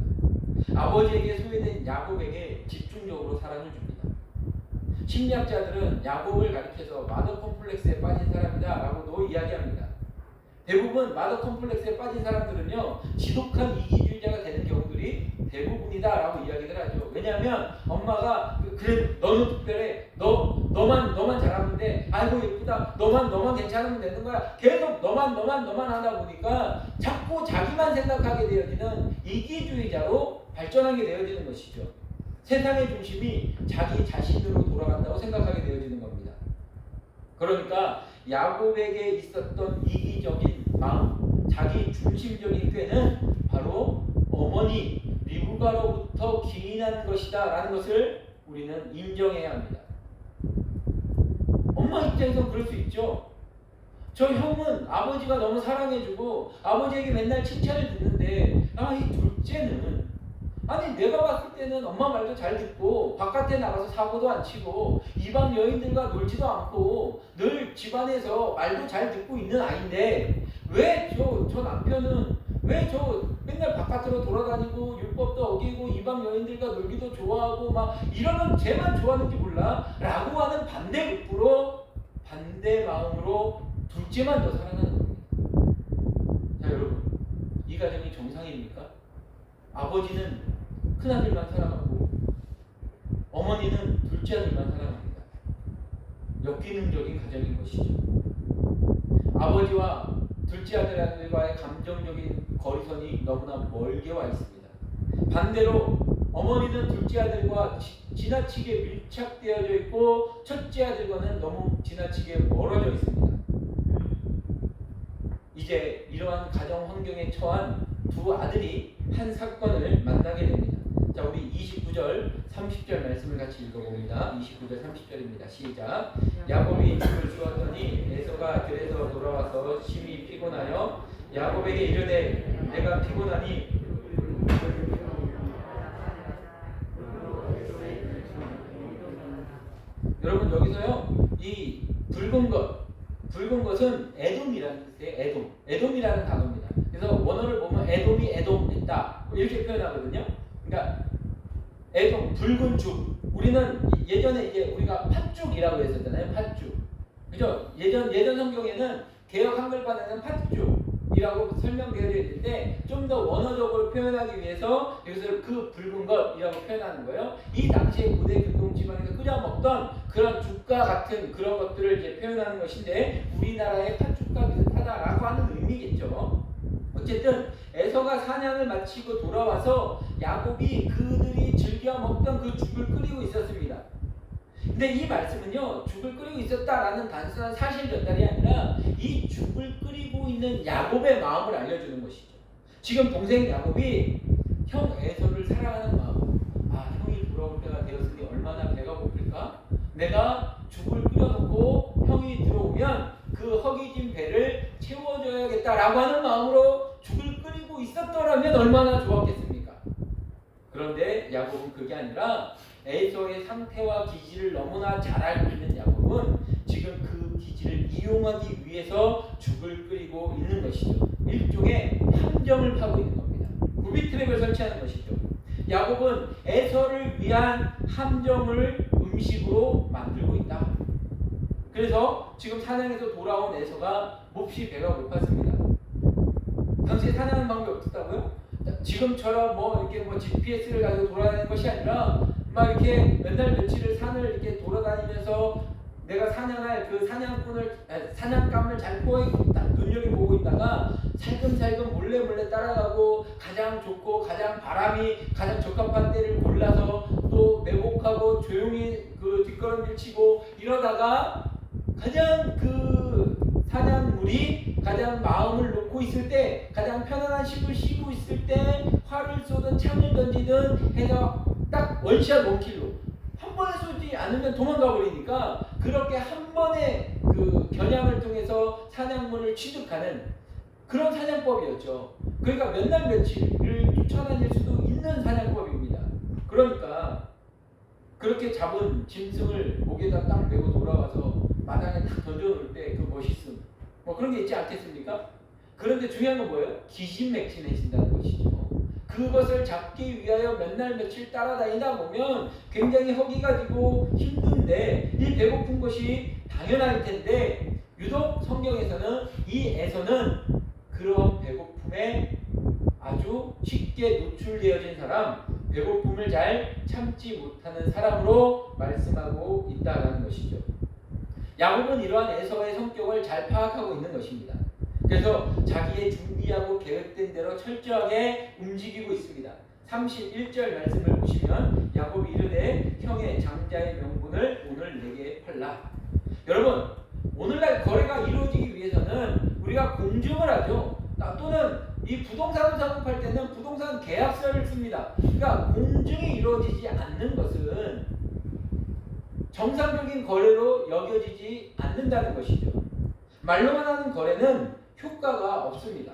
아버지에게 소외된 야곱에게 집중적으로 사랑을 줍니다. 심리학자들은 야곱을 가리켜서 마더 컴플렉스에 빠진 사람이다 라고도 이야기합니다. 대부분 마더 컴플렉스에 빠진 사람들은요, 지독한 이기주의자가 되는 경우들이 대부분이다 라고 이야기를 하죠. 왜냐하면 엄마가 그래 너는 특별해, 너 너만 잘하면 돼. 아이고 예쁘다. 너만 괜찮으면 되는 거야. 계속 너만 하다 보니까 자꾸 자기만 생각하게 되어지는 이기주의자로 발전하게 되어지는 것이죠. 세상의 중심이 자기 자신으로 돌아간다고 생각하게 되어지는 겁니다. 그러니까 야곱에게 있었던 이기적인 마음, 자기 중심적인 꾀는 바로 어머니 리브가로부터 기인한 것이다 라는 것을 우리는 인정해야 합니다. 엄마 입장에서 그럴 수 있죠. 저 형은 아버지가 너무 사랑해주고 아버지에게 맨날 칭찬을 듣는데 이 둘째는 아니 내가 봤을 때는 엄마 말도 잘 듣고 바깥에 나가서 사고도 안 치고 이방 여인들과 놀지도 않고 늘 집안에서 말도 잘 듣고 있는 아이인데 왜 저 남편은 왜 저 맨날 바깥으로 돌아다니고 율법도 어기고 이방 여인들과 놀기도 좋아하고 막 이러면 쟤만 좋아하는지 몰라 라고 하는 반대급부로 반대 마음으로 둘째만 더 사랑하는 겁니다. 자 여러분, 이 가정이 정상입니까? 아버지는 큰아들만 사랑하고 어머니는 둘째 아들만 사랑합니다. 역기능적인 가정인 것이죠. 아버지와 둘째 아들과의 감정적인 거리선이 너무나 멀게 와 있습니다. 반대로 어머니는 둘째 아들과 지나치게 밀착되어져 있고 첫째 아들과는 너무 지나치게 멀어져 있습니다. 이제 이러한 가정 환경에 처한 두 아들이 한 사건을 만나게 됩니다. 자, 우리 29절, 30절 말씀을 같이 읽어봅니다. 29절, 30절입니다. 시작. 야곱이 집을 주었더니 에서가 들에서 돌아와서 심히 피곤하여 야곱에게 이르되 내가 피곤하니 여러분 여기서요 이 붉은 것은 에돔이라는 뜻이에요. 에돔이라는 단어입니다. 그래서 원어를 보면 에돔이 에돔했다 이렇게 표현하거든요. 그러니까 에돔 붉은 죽. 우리는 예전에 이제 우리가 팥죽이라고 했었잖아요. 팥죽. 그죠? 예전 성경에는 개역 한글판에는 팥죽이라고 설명되어 있는데 좀 더 원어적으로 표현하기 위해서 여기서 그 붉은 것이라고 표현하는 거예요. 이 당시에 고대 근동 지방에서 끓여 먹던 그런 죽과 같은 그런 것들을 이제 표현하는 것인데 우리나라의 팥죽과 비슷하다라고 하는 의미겠죠. 어쨌든 에서가 사냥을 마치고 돌아와서 야곱이 그들이 즐겨 먹던 그 죽을 끓이고 있었습니다. 근데 이 말씀은요 죽을 끓이고 있었다라는 단순한 사실 전달이 아니라 이 죽을 끓이고 있는 야곱의 마음을 알려주는 것이죠. 지금 동생 야곱이 형 에서를 사랑하는 마음, 형이 돌아올 때가 되었으니 얼마나 배가 고플까? 내가 죽을 끓여놓고 형이 들어오면 그 허기진 배를 채워줘야겠다라고 하는 마음으로 죽을 끓이고 있었더라면 얼마나 좋았겠습니까? 그런데 야곱은 그게 아니라 에서의 상태와 기질을 너무나 잘 알고 있는 야곱은 지금 그 기질을 이용하기 위해서 죽을 끓이고 있는 것이죠. 일종의 함정을 파고 있는 겁니다. 구비트랩을 설치하는 것이죠. 야곱은 에서를 위한 함정을 음식으로 만들고 있다. 그래서 지금 사냥에서 돌아온 에서가 몹시 배가 고팠습니다. 당시에 사냥하는 방법이 없었다고요? 지금처럼 이렇게 GPS를 가지고 돌아다니는 것이 아니라 막 이렇게 몇 날 며칠을 산을 이렇게 돌아다니면서 내가 사냥할 그 사냥감을 잘 눈여겨보고 있다가 살금살금 몰래 따라가고 가장 좋고 가장 바람이 가장 적합한 때를 골라서 또 매복하고 조용히 그 뒷걸음질 치고 이러다가 가장 그 사냥물이 가장 마음을 놓고 있을 때 가장 편안한 쉼을 쉬고 있을 때 활을 쏘든 창을 던지든 해서 딱 원샷 원킬로 한 번에 쏘지 않으면 도망가 버리니까 그렇게 한 번의 그 겨냥을 통해서 사냥물을 취득하는 그런 사냥법이었죠. 그러니까 몇 날 며칠을 쫓아다닐 수도 있는 사냥법입니다. 그러니까 그렇게 잡은 짐승을 목에다 딱 메고 돌아와서 마당에 딱 던져놓을 때 그 멋있음 그런 게 있지 않겠습니까? 그런데 중요한 건 뭐예요? 기진맥진해진다는 것이죠. 그것을 잡기 위하여 몇 날 며칠 따라다니다 보면 굉장히 허기가 지고 힘든데 이 배고픈 것이 당연할 텐데 유독 성경에서는 이 에서는 그런 배고픔에 아주 쉽게 노출되어진 사람, 배고픔을 잘 참지 못하는 사람으로 말씀하고 있다는 것이죠. 야곱은 이러한 에서의 성격을 잘 파악하고 있는 것입니다. 그래서 자기의 준비하고 계획된 대로 철저하게 움직이고 있습니다. 31절 말씀을 보시면 야곱이 이르되 형의 장자의 명분을 오늘 내게 팔라. 여러분, 오늘날 거래가 이루어지기 위해서는 우리가 공증을 하죠. 또는 이 부동산을 작업할 때는 부동산 계약서를 씁니다. 그러니까 공증이 이루어지지 않는 것은 정상적인 거래로 여겨지지 않는다는 것이죠. 말로만 하는 거래는 효과가 없습니다.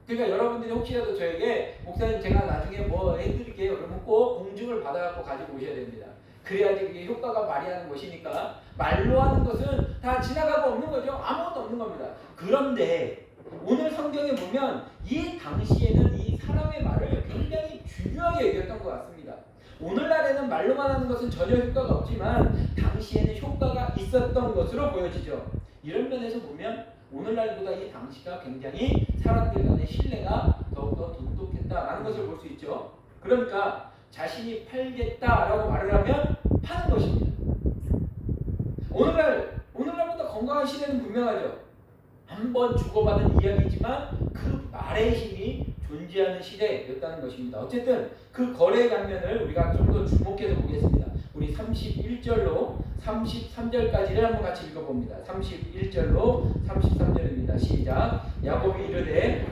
그러니까 여러분들이 혹시라도 저에게 목사님 제가 나중에 뭐 해드릴게요 그러면 꼭 공증을 받아갖고 가지고 오셔야 됩니다. 그래야지 그게 효과가 발휘하는 것이니까 말로 하는 것은 다 지나가고 없는 거죠. 아무것도 없는 겁니다. 그런데 오늘 성경에 보면 이 당시에는 이 사람의 말을 굉장히 중요하게 여겼던 것 같습니다. 오늘날에는 말로만 하는 것은 전혀 효과가 없지만 당시에는 효과가 있었던 것으로 보여지죠. 이런 면에서 보면 오늘날보다 이 당시가 굉장히 사람들 간의 신뢰가 더욱더 돈독했다라는 것을 볼 수 있죠. 그러니까 자신이 팔겠다라고 말을 하면 파는 것입니다. 오늘날보다 건강한 시대는 분명하죠. 한번 주고받은 이야기지만 그 말의 힘이 존재하는 시대였다는 것입니다. 어쨌든 그 거래 장면을 우리가 좀 더 주목해서 보겠습니다. 우리 31절로 33절까지를 한번 같이 읽어봅니다. 31절로 33절입니다. 시작. 야곱이 이르되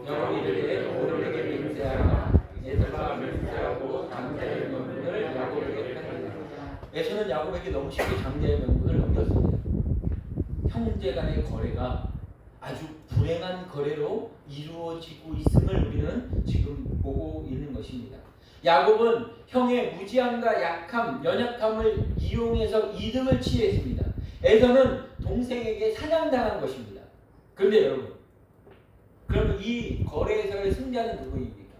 야곱이 이르되 오늘 내게 맹세하라. 에서가 맹세하고 장자의 명분을 야곱에게 판다. 에서는 야곱에게 너무 쉽게 장자의 명분을 넘겼습니다. 형제 간의 거래가 아주 불행한 거래로 이루어지고 있음을 우리는 지금 보고 있는 것입니다. 야곱은 형의 무지함과 약함, 연약함을 이용해서 이득을 취했습니다. 에서는 동생에게 사냥당한 것입니다. 그런데 여러분, 그러면 이 거래에서의 승자는 누구입니까?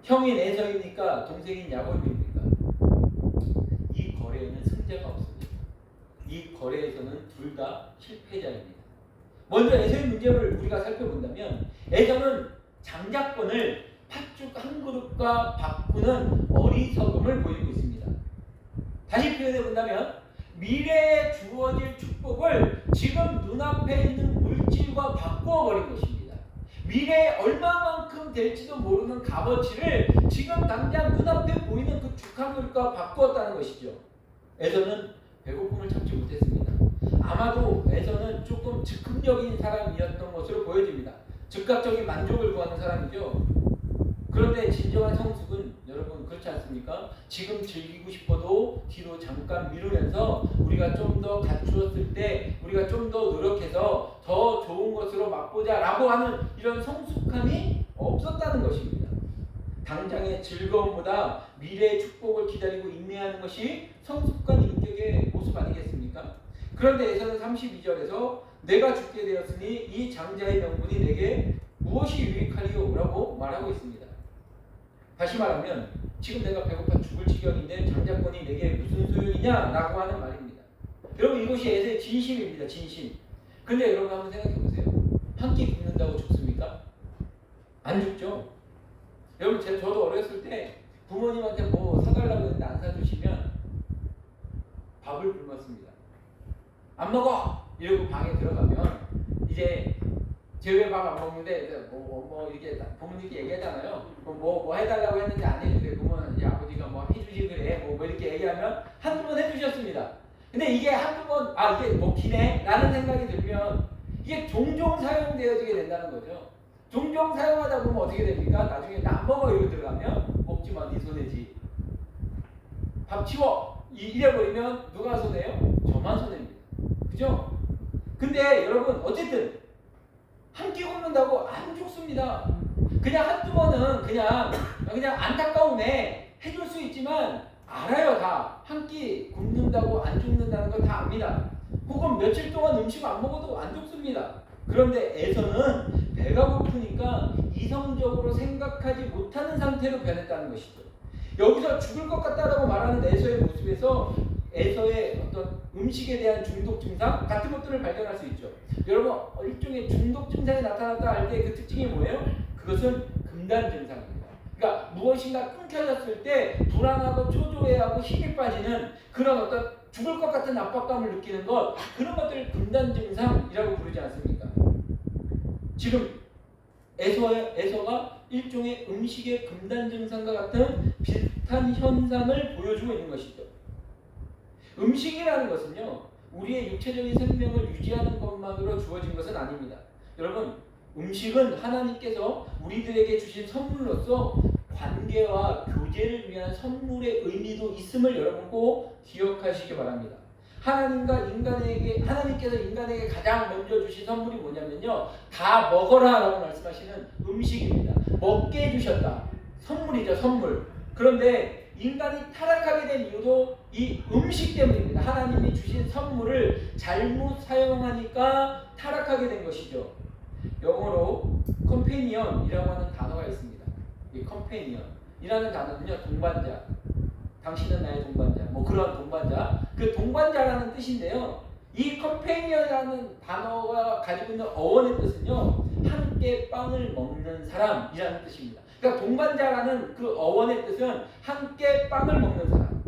형인 에서입니까? 동생인 야곱입니까? 이 거래에는 승자가 없습니다. 이 거래에서는 둘 다 실패자입니다. 먼저 에서의 문제를 우리가 살펴본다면 에서는 장자권을 팥죽 한 그릇과 바꾸는 어리석음을 보이고 있습니다. 다시 표현해 본다면 미래에 주어질 축복을 지금 눈앞에 있는 물질과 바꾸어 버린 것입니다. 미래에 얼마만큼 될지도 모르는 값어치를 지금 당장 눈앞에 보이는 그 죽 한 그릇과 바꾸었다는 것이죠. 에서는 배고픔을 참지 못했습니다. 아마도 에서는 조금 즉흥적인 사람이었던 것으로 보여집니다. 즉각적인 만족을 구하는 사람이죠. 그런데 진정한 성숙은 여러분 그렇지 않습니까? 지금 즐기고 싶어도 뒤로 잠깐 미루면서 우리가 좀 더 갖추었을 때 우리가 좀 더 노력해서 더 좋은 것으로 맛보자 라고 하는 이런 성숙함이 없었다는 것입니다. 당장의 즐거움보다 미래의 축복을 기다리고 인내하는 것이 성숙한 인격의 모습 아니겠습니까? 그런데 에서는 32절에서 내가 죽게 되었으니 이 장자의 명분이 내게 무엇이 유익하리요? 라고 말하고 있습니다. 다시 말하면 지금 내가 배고파 죽을 지경인데 장자권이 내게 무슨 소용이냐? 라고 하는 말입니다. 여러분 이것이 에서의 진심입니다. 진심. 근데 여러분 한번 생각해 보세요. 한 끼 굶는다고 죽습니까? 안 죽죠? 여러분 저도 어렸을 때 부모님한테 뭐 사달라고 했는데 안 사주시면 밥을 굶었습니다. 안 먹어! 이러고 방에 들어가면 이제 제 왜 밥 안 먹는데 뭐 이렇게 부모님께 얘기하잖아요. 뭐 해달라고 했는데 안 해주세요. 그러면 이제 아버지가 뭐 해주지 그래 뭐 이렇게 얘기하면 한두 번 해주셨습니다. 근데 이게 한두 번 이게 먹히네 라는 생각이 들면 이게 종종 사용되어지게 된다는 거죠. 종종 사용하다 보면 어떻게 됩니까? 나중에 나 안 먹어 이러고 들어가면 먹지 마, 네 손해지. 밥 치워 이래버리면 누가 손해요? 저만 손해입니다. 그죠? 근데 여러분 어쨌든 한 끼 굶는다고 안 죽습니다. 그냥 한두 번은 그냥 안타까움에 해줄 수 있지만 알아요. 다 한 끼 굶는다고 안 죽는다는 걸 다 압니다. 혹은 며칠 동안 음식 안 먹어도 안 죽습니다. 그런데 에서는 배가 고프니까 이성적으로 생각하지 못하는 상태로 변했다는 것이죠. 여기서 죽을 것 같다라고 말하는 에서의 모습에서 에서의 어떤 음식에 대한 중독 증상 같은 것들을 발견할 수 있죠. 여러분 일종의 중독 증상이 나타났다 할 때 그 특징이 뭐예요? 그것은 금단 증상입니다. 그러니까 무엇인가 끊겨졌을 때 불안하고 초조해하고 힘이 빠지는 그런 어떤 죽을 것 같은 압박감을 느끼는 것, 그런 것들을 금단 증상이라고 부르지 않습니까? 지금 에서가 일종의 음식의 금단 증상과 같은 비슷한 현상을 보여주고 있는 것이죠. 음식이라는 것은요, 우리의 육체적인 생명을 유지하는 것만으로 주어진 것은 아닙니다. 여러분, 음식은 하나님께서 우리들에게 주신 선물로서 관계와 교제를 위한 선물의 의미도 있음을 여러분 꼭 기억하시기 바랍니다. 하나님께서 인간에게 가장 먼저 주신 선물이 뭐냐면요, 다 먹어라라고 말씀하시는 음식입니다. 먹게 해주셨다. 선물이죠, 선물. 그런데 인간이 타락하게 된 이유도 이 음식 때문입니다. 하나님이 주신 선물을 잘못 사용하니까 타락하게 된 것이죠. 영어로 컴패니언이라고 하는 단어가 있습니다. 이 컴패니언이라는 단어는요, 동반자. 당신은 나의 동반자. 뭐 그런 동반자. 그 동반자라는 뜻인데요. 이 컴패니언이라는 단어가 가지고 있는 어원의 뜻은요, 함께 빵을 먹는 사람이라는 뜻입니다. 그러니까 동반자라는 그 어원의 뜻은 함께 빵을 먹는 사람.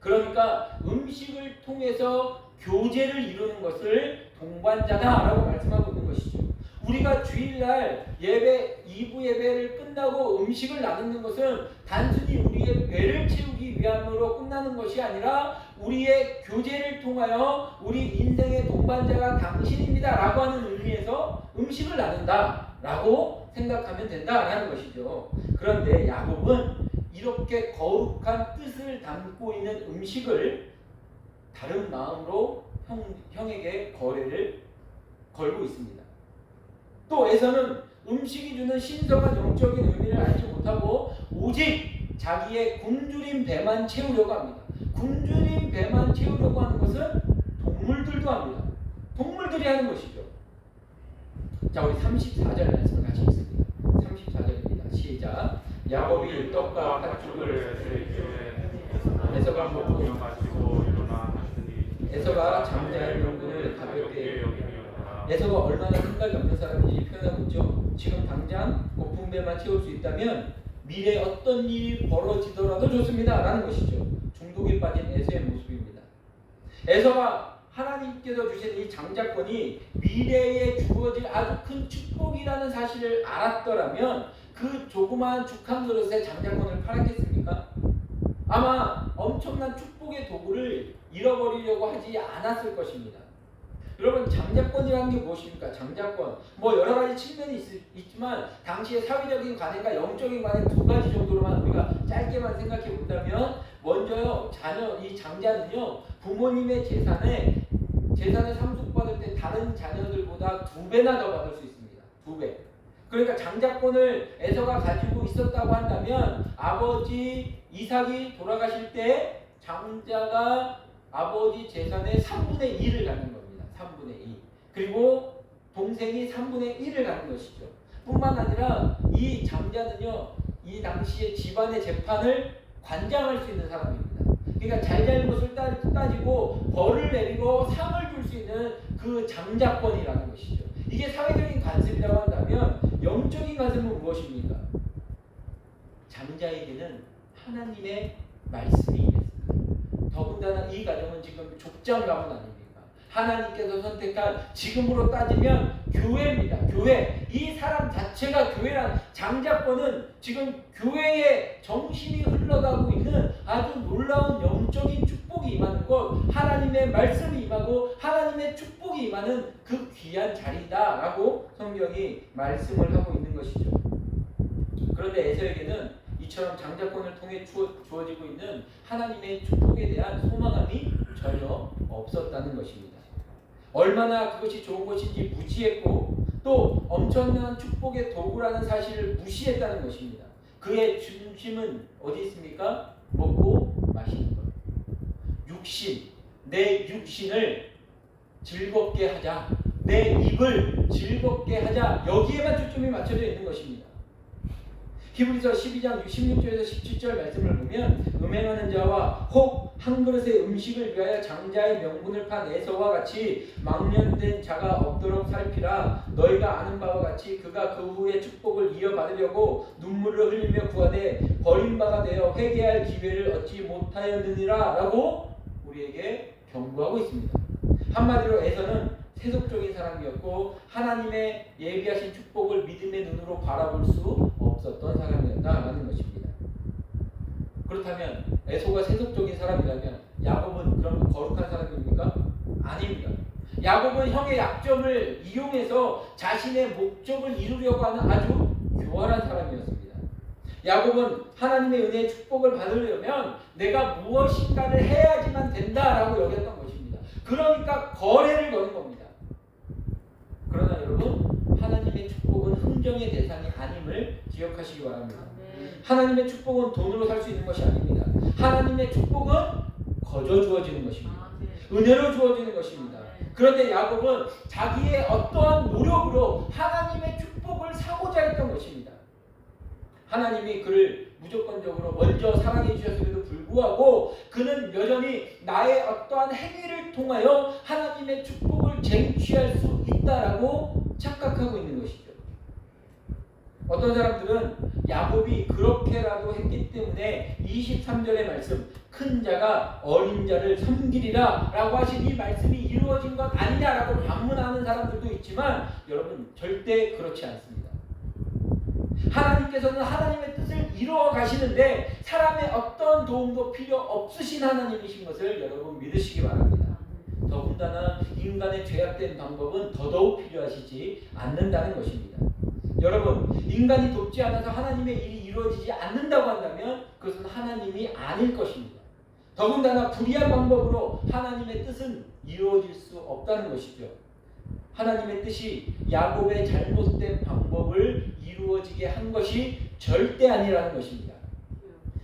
그러니까 음식을 통해서 교제를 이루는 것을 동반자다라고 말씀하고 있는 것이죠. 우리가 주일날 예배, 2부 예배를 끝나고 음식을 나누는 것은 단순히 우리의 배를 채우기 위함으로 끝나는 것이 아니라 우리의 교제를 통하여 우리 인생의 동반자가 당신입니다 라고 하는 의미에서 음식을 나눈다라고 생각하면 된다라는 것이죠. 그런데 야곱은 이렇게 거룩한 뜻을 담고 있는 음식을 다른 마음으로 형에게 거래를 걸고 있습니다. 또 에서는 음식이 주는 신성한 영적인 의미를 알지 못하고 오직 자기의 굶주린 배만 채우려고 합니다. 굶주린 배만 채우려고 하는 것은 동물들도 합니다. 동물들이 하는 것이죠. 자, 우리 34절 말씀을 같이 읽습니다. 34절입니다. 시작. 야곱이 떡과 팥죽을 에서가 먹고 에서가 잠자의 명분을 가볍게 에서가 얼마나 생각이 없는 사람인지 표현하고 있죠. 지금 당장 고픈 배만 채울 수 있다면 미래에 어떤 일이 벌어지더라도 좋습니다 라는 것이죠. 중독에 빠진 에서의 모습입니다. 에서가 하나님께서 주신 이 장자권이 미래에 주어질 아주 큰 축복이라는 사실을 알았더라면 그 조그마한 죽 한 그릇에 장자권을 팔았겠습니까? 아마 엄청난 축복의 도구를 잃어버리려고 하지 않았을 것입니다. 여러분, 장자권이라는 게 무엇입니까? 장자권, 뭐 여러 가지 측면이 있지만 당시의 사회적인 관행과 영적인 관행 두 가지 정도로만 우리가 짧게만 생각해 본다면, 먼저요, 이 장자는요, 부모님의 재산에 상속받을 때 다른 자녀들보다 2배나 더 받을 수 있습니다. 2배. 그러니까 장자권을 에서가 가지고 있었다고 한다면 아버지 이삭이 돌아가실 때 장자가 아버지 재산의 3분의 1을 갖는 겁니다. 3분의 2. 그리고 동생이 3분의 1을 갖는 것이죠. 뿐만 아니라 이 장자는요, 이 당시에 집안의 재판을 관장할 수 있는 사람입니다. 그러니까 잘잘못을 따지고 벌을 내리고 상을 줄 수 있는 그 장자권이라는 것이죠. 이게 사회적인 관습이라고 한다면 영적인 관습은 무엇입니까? 장자에게는 하나님의 말씀이 임했습니다. 더군다나 이 가정은 지금 족장 가문 아닙니까? 하나님께서 선택한, 지금으로 따지면 교회입니다. 교회. 이 사람 자체가 교회란, 장자권은 지금 교회의 정신이 흘러가고 있는 아주 놀라운 영적인 축복이 임하는 곳, 하나님의 말씀이 임하고 하나님의 축복이 임하는 그 귀한 자리다라고 성경이 말씀을 하고 있는 것이죠. 그런데 에서에게는 이처럼 장자권을 통해 주어지고 있는 하나님의 축복에 대한 소망함이 전혀 없었다는 것입니다. 얼마나 그것이 좋은 것인지 무지했고 또 엄청난 축복의 도구라는 사실을 무시했다는 것입니다. 그의 중심은 어디 있습니까? 먹고 마시는 것. 육신, 내 육신을 즐겁게 하자, 내 입을 즐겁게 하자, 여기에만 초점이 맞춰져 있는 것입니다. 히브리서 12장 16절에서 17절 말씀을 보면 음행하는 자와 혹 한 그릇의 음식을 위하여 장자의 명분을 판 에서와 같이 망령된 자가 없도록 살피라. 너희가 아는 바와 같이 그가 그 후에 축복을 이어받으려고 눈물을 흘리며 구하되 버림바가 되어 회개할 기회를 얻지 못하였느니라 라고 우리에게 경고하고 있습니다. 한마디로 에서는 세속적인 사람이었고 하나님의 예비하신 축복을 믿음의 눈으로 바라볼 수 없었던 사람이었다라는 것입니다. 그렇다면 에서가 세속적인 사람이라면 야곱은 그럼 거룩한 사람입니까? 아닙니다. 야곱은 형의 약점을 이용해서 자신의 목적을 이루려고 하는 아주 교활한 사람이었습니다. 야곱은 하나님의 은혜의 축복을 받으려면 내가 무엇인가를 해야지만 된다라고 여겼던 것입니다. 그러니까 거래를 거는 겁니다. 그러나 여러분, 하나님의 축복은 흥정의 대상이 아님을 기억하시기 바랍니다. 하나님의 축복은 돈으로 살 수 있는 것이 아닙니다. 하나님의 축복은 거저 주어지는 것입니다. 은혜로 주어지는 것입니다. 그런데 야곱은 자기의 어떠한 노력으로 하나님의 축복을 사고자 했던 것입니다. 하나님이 그를 무조건적으로 먼저 사랑해 주셨음에도 불구하고 그는 여전히 나의 어떠한 행위를 통하여 하나님의 축복을 쟁취할 수 있다라고 착각하고 있는 것이죠. 어떤 사람들은 야곱이 그렇게라도 했기 때문에 23절의 말씀 큰 자가 어린 자를 섬기리라 라고 하신 이 말씀이 이루어진 것 아니냐라고 반문하는 사람들도 있지만 여러분, 절대 그렇지 않습니다. 하나님께서는 하나님의 뜻을 이루어 가시는데 사람의 어떤 도움도 필요 없으신 하나님이신 것을 여러분 믿으시기 바랍니다. 더군다나 인간의 죄악된 방법은 더더욱 필요하시지 않는다는 것입니다. 여러분, 인간이 돕지 않아서 하나님의 일이 이루어지지 않는다고 한다면 그것은 하나님이 아닐 것입니다. 더군다나 불의한 방법으로 하나님의 뜻은 이루어질 수 없다는 것이죠. 하나님의 뜻이 야곱의 잘못된 방법을 이루어지게 한 것이 절대 아니라는 것입니다.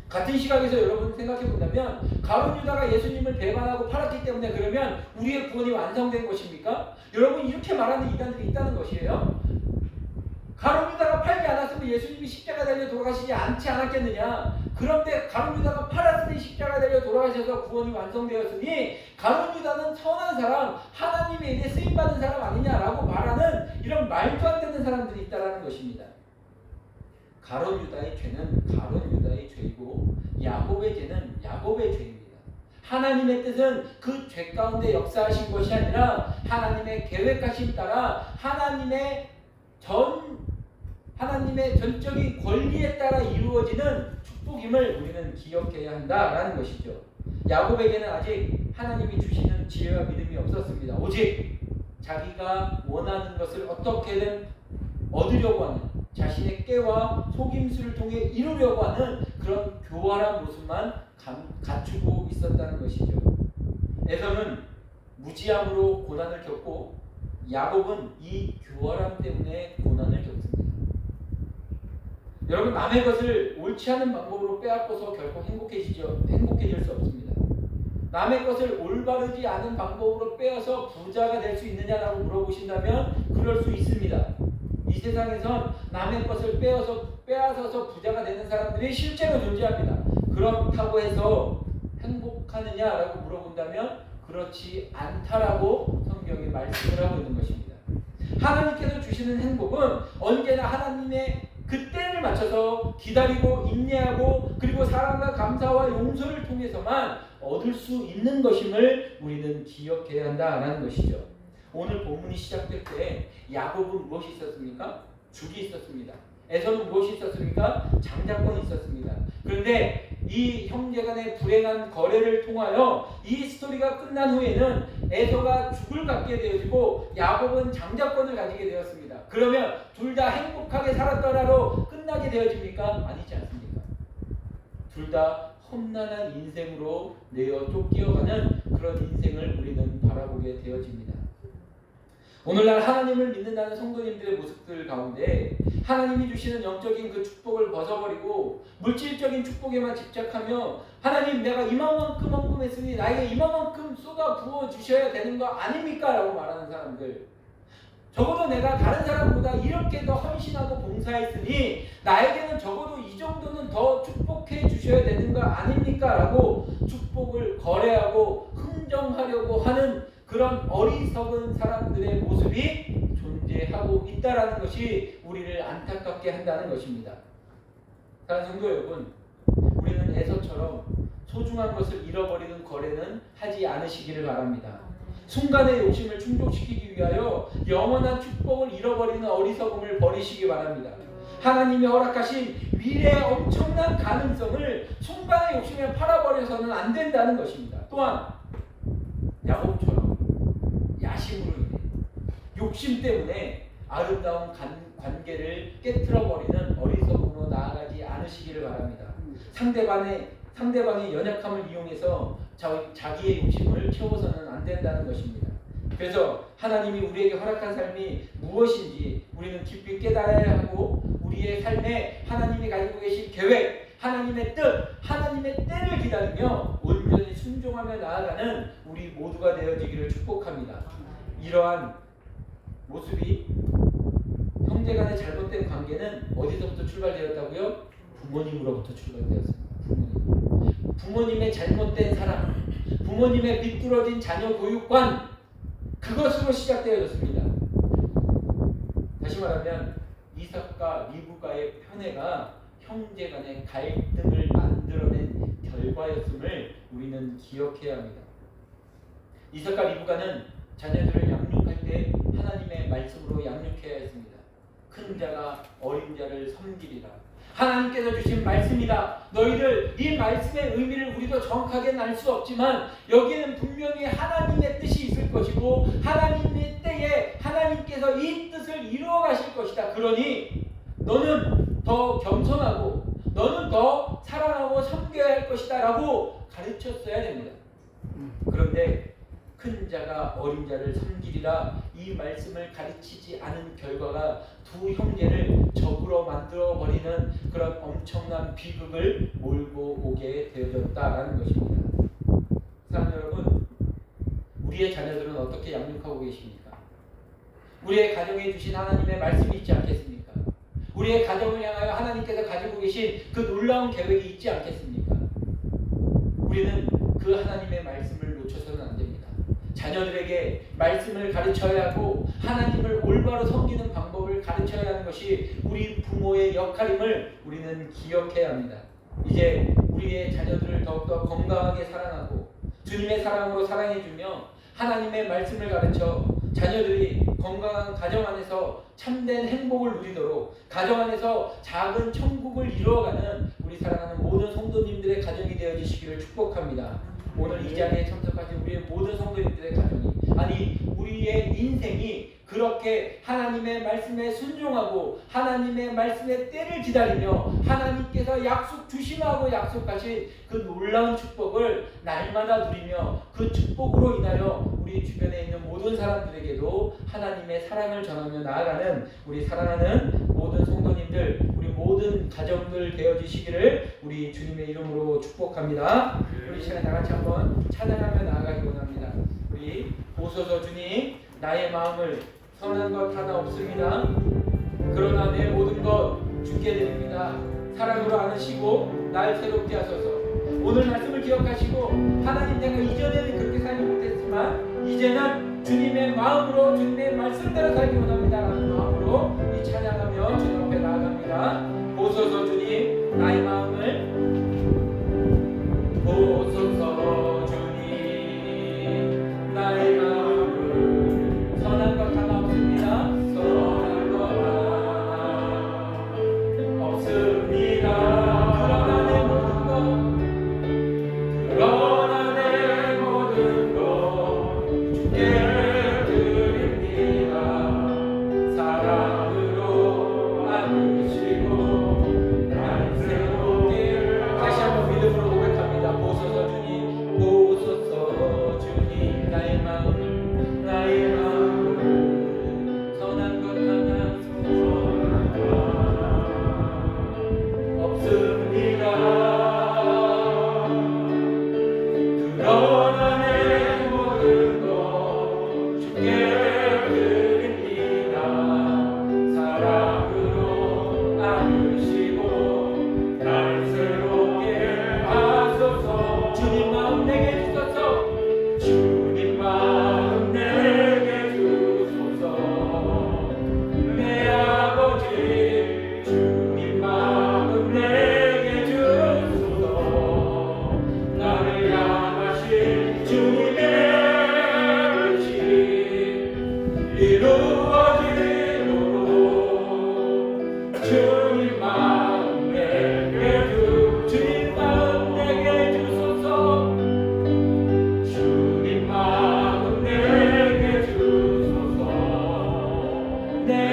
같은 시각에서 여러분 생각해 본다면 가룟 유다가 예수님을 배반하고 팔았기 때문에 그러면 우리의 구원이 완성된 것입니까? 여러분, 이렇게 말하는 이단들이 있다는 것이에요. 가룟 유다가 팔지 않았으면 예수님이 십자가 달려 돌아가시지 않지 않았겠느냐? 그런데 가룟 유다가 팔았으니 십자가 달려 돌아가셔서 구원이 완성되었으니 가룟 유다는 선한 사람, 하나님의 일에 쓰임받은 사람 아니냐라고 말하는 이런 말도 안 되는 사람들이 있다는 것입니다. 가룟 유다의 죄는 가룟 유다의 죄이고 야곱의 죄는 야곱의 죄입니다. 하나님의 뜻은 그 죄 가운데 역사하신 것이 아니라 하나님의 계획하심 따라 하나님의 전적인 권리에 따라 이루어지는 축복임을 우리는 기억해야 한다라는 것이죠. 야곱에게는 아직 하나님이 주시는 지혜와 믿음이 없었습니다. 오직 자기가 원하는 것을 어떻게든 얻으려고 하는 자신의 깨와 속임수를 통해 이루려고 하는 그런 교활한 모습만 갖추고 있었다는 것이죠. 에서는 무지함으로 고난을 겪고 야곱은 이 교활함 때문에 고난을 겪습니다. 여러분, 남의 것을 옳지 않은 방법으로 빼앗고서 결코 행복해질 수 없습니다. 남의 것을 올바르지 않은 방법으로 빼앗아 부자가 될 수 있느냐라고 물어보신다면 그럴 수 있습니다. 이 세상에선 남의 것을 빼앗아서 부자가 되는 사람들이 실제로 존재합니다. 그렇다고 해서 행복하느냐라고 물어본다면 그렇지 않다라고 성경이 말씀을 하고 있는 것입니다. 하나님께서 주시는 행복은 언제나 하나님의 그 때를 맞춰서 기다리고 인내하고 그리고 사랑과 감사와 용서를 통해서만 얻을 수 있는 것임을 우리는 기억해야 한다는 것이죠. 오늘 본문이 시작될 때 야곱은 무엇이 있었습니까? 죽이 있었습니다. 에서는 무엇이 있었습니까? 장자권이 있었습니다. 그런데 이 형제간의 불행한 거래를 통하여 이 스토리가 끝난 후에는 에서가 죽을 갖게 되어지고 야곱은 장자권을 가지게 되었습니다. 그러면 둘 다 행복하게 살았더라로 끝나게 되어집니까? 아니지 않습니까? 둘 다 험난한 인생으로 내어 쫓겨가는 그런 인생을 우리는 바라보게 되어집니다. 오늘날 하나님을 믿는다는 성도님들의 모습들 가운데 하나님이 주시는 영적인 그 축복을 벗어버리고 물질적인 축복에만 집착하며 하나님, 내가 이만큼 헌금했으니 나에게 이만큼 쏟아 부어 주셔야 되는 거 아닙니까? 라고 말하는 사람들, 적어도 내가 다른 사람보다 이렇게 더 헌신하고 봉사했으니 나에게는 적어도 이 정도는 더 축복해 주셔야 되는 거 아닙니까? 라고 축복을 거래하고 흥정하려고 하는 그런 어리석은 사람들의 모습이 존재하고 있다는 것이 우리를 안타깝게 한다는 것입니다. 사랑하는 성도 여러분, 우리는 에서처럼 소중한 것을 잃어버리는 거래는 하지 않으시기를 바랍니다. 순간의 욕심을 충족시키기 위하여 영원한 축복을 잃어버리는 어리석음을 버리시기 바랍니다. 하나님이 허락하신 미래의 엄청난 가능성을 순간의 욕심에 팔아버려서는 안 된다는 것입니다. 또한 야곱처럼 야심으로 인해 욕심 때문에 아름다운 관계를 깨트려버리는 어리석음으로 나아가지 않으시기를 바랍니다. 상대방의 연약함을 이용해서 자기의 욕심을 채워서는 안 된다는 것입니다. 그래서 하나님이 우리에게 허락한 삶이 무엇인지 우리는 깊이 깨달아야 하고, 우리의 삶에 하나님이 가지고 계신 계획, 하나님의 뜻, 하나님의 때를 기다리며 온전히 순종하며 나아가는 우리 모두가 되어지기를 축복합니다. 이러한 모습이 형제간의 잘못된 관계는 어디서부터 출발되었다고요? 부모님으로부터 출발되었습니다. 부모님의 잘못된 사랑, 부모님의 비뚤어진 자녀 교육관, 그것으로 시작되어졌습니다. 다시 말하면 이삭과 리브가의 편애가 형제간의 갈등을 만들어낸 결과였음을 우리는 기억해야 합니다. 이삭과 리브가는 자녀들을 양육할 때 하나님의 말씀으로 양육해야 했습니다. 큰 자가 어린 자를 섬기리라. 하나님께서 주신 말씀이다. 너희들, 이 말씀의 의미를 우리도 정확하게는 알 수 없지만 여기에는 분명히 하나님의 뜻이 있을 것이고 하나님의 때에 하나님께서 이 뜻을 이루어 가실 것이다. 그러니 너는 더 겸손하고 너는 더 사랑하고 섬겨야 할 것이다 라고 가르쳤어야 됩니다. 그런데 큰 자가 어린 자를 섬기리라, 이 말씀을 가르치지 않은 결과가 두 형제를 적으로 만들어버리는 그런 엄청난 비극을 몰고 오게 되어졌다라는 것입니다. 사랑하는 여러분, 우리의 자녀들은 어떻게 양육하고 계십니까? 우리의 가정에 주신 하나님의 말씀이 있지 않겠습니까? 우리의 가정을 향하여 하나님께서 가지고 계신 그 놀라운 계획이 있지 않겠습니까? 우리는 그 하나님의 말씀을 놓쳐서는 안 됩니다. 자녀들에게 말씀을 가르쳐야 하고 하나님을 올바로 섬기는 방법을 가르쳐야 하는 것이 우리 부모의 역할임을 우리는 기억해야 합니다. 이제 우리의 자녀들을 더욱더 건강하게 사랑하고 주님의 사랑으로 사랑해주며 하나님의 말씀을 가르쳐 자녀들이 건강한 가정 안에서 참된 행복을 누리도록 가정 안에서 작은 천국을 이루어가는 우리 사랑하는 모든 성도님들의 가정이 되어주시기를 축복합니다. 오늘 이 자리에 참석하신 우리의 모든 성도님들의 가정이, 아니 우리의 인생이 그렇게 하나님의 말씀에 순종하고 하나님의 말씀의 때를 기다리며 하나님께서 약속 주시라고 약속하신 그 놀라운 축복을 날마다 누리며 그 축복으로 인하여 우리 주변에 있는 모든 사람들에게도 하나님의 사랑을 전하며 나아가는 우리 사랑하는 모든 성도님들, 우리 모든 가정들 되어주시기를 우리 주님의 이름으로 축복합니다. 우리 시간에 나같이 한번 찬양하며 나아가기 원합니다. 우리 보소서 주님, 나의 마음을 선한 것 하나 없습니다. 그러나 내 모든 것 주께 드립니다. 사랑으로 안으시고 날 새롭게 하소서. 오늘 말씀을 기억하시고 하나님, 내가 이전에는 그렇게 살지 못했지만 이제는 주님의 마음으로 주님의 말씀대로 살기 원합니다 라는 마음으로 이 찬양하며 주님 앞에 나아갑니다. 보소서 주님, 나의 마음을 보소서 주님, 나의 마음을 선한 것 하나 없습니다. 선한 것 하나 없습니다. 그러나 내 모든 것 주께 드립니다.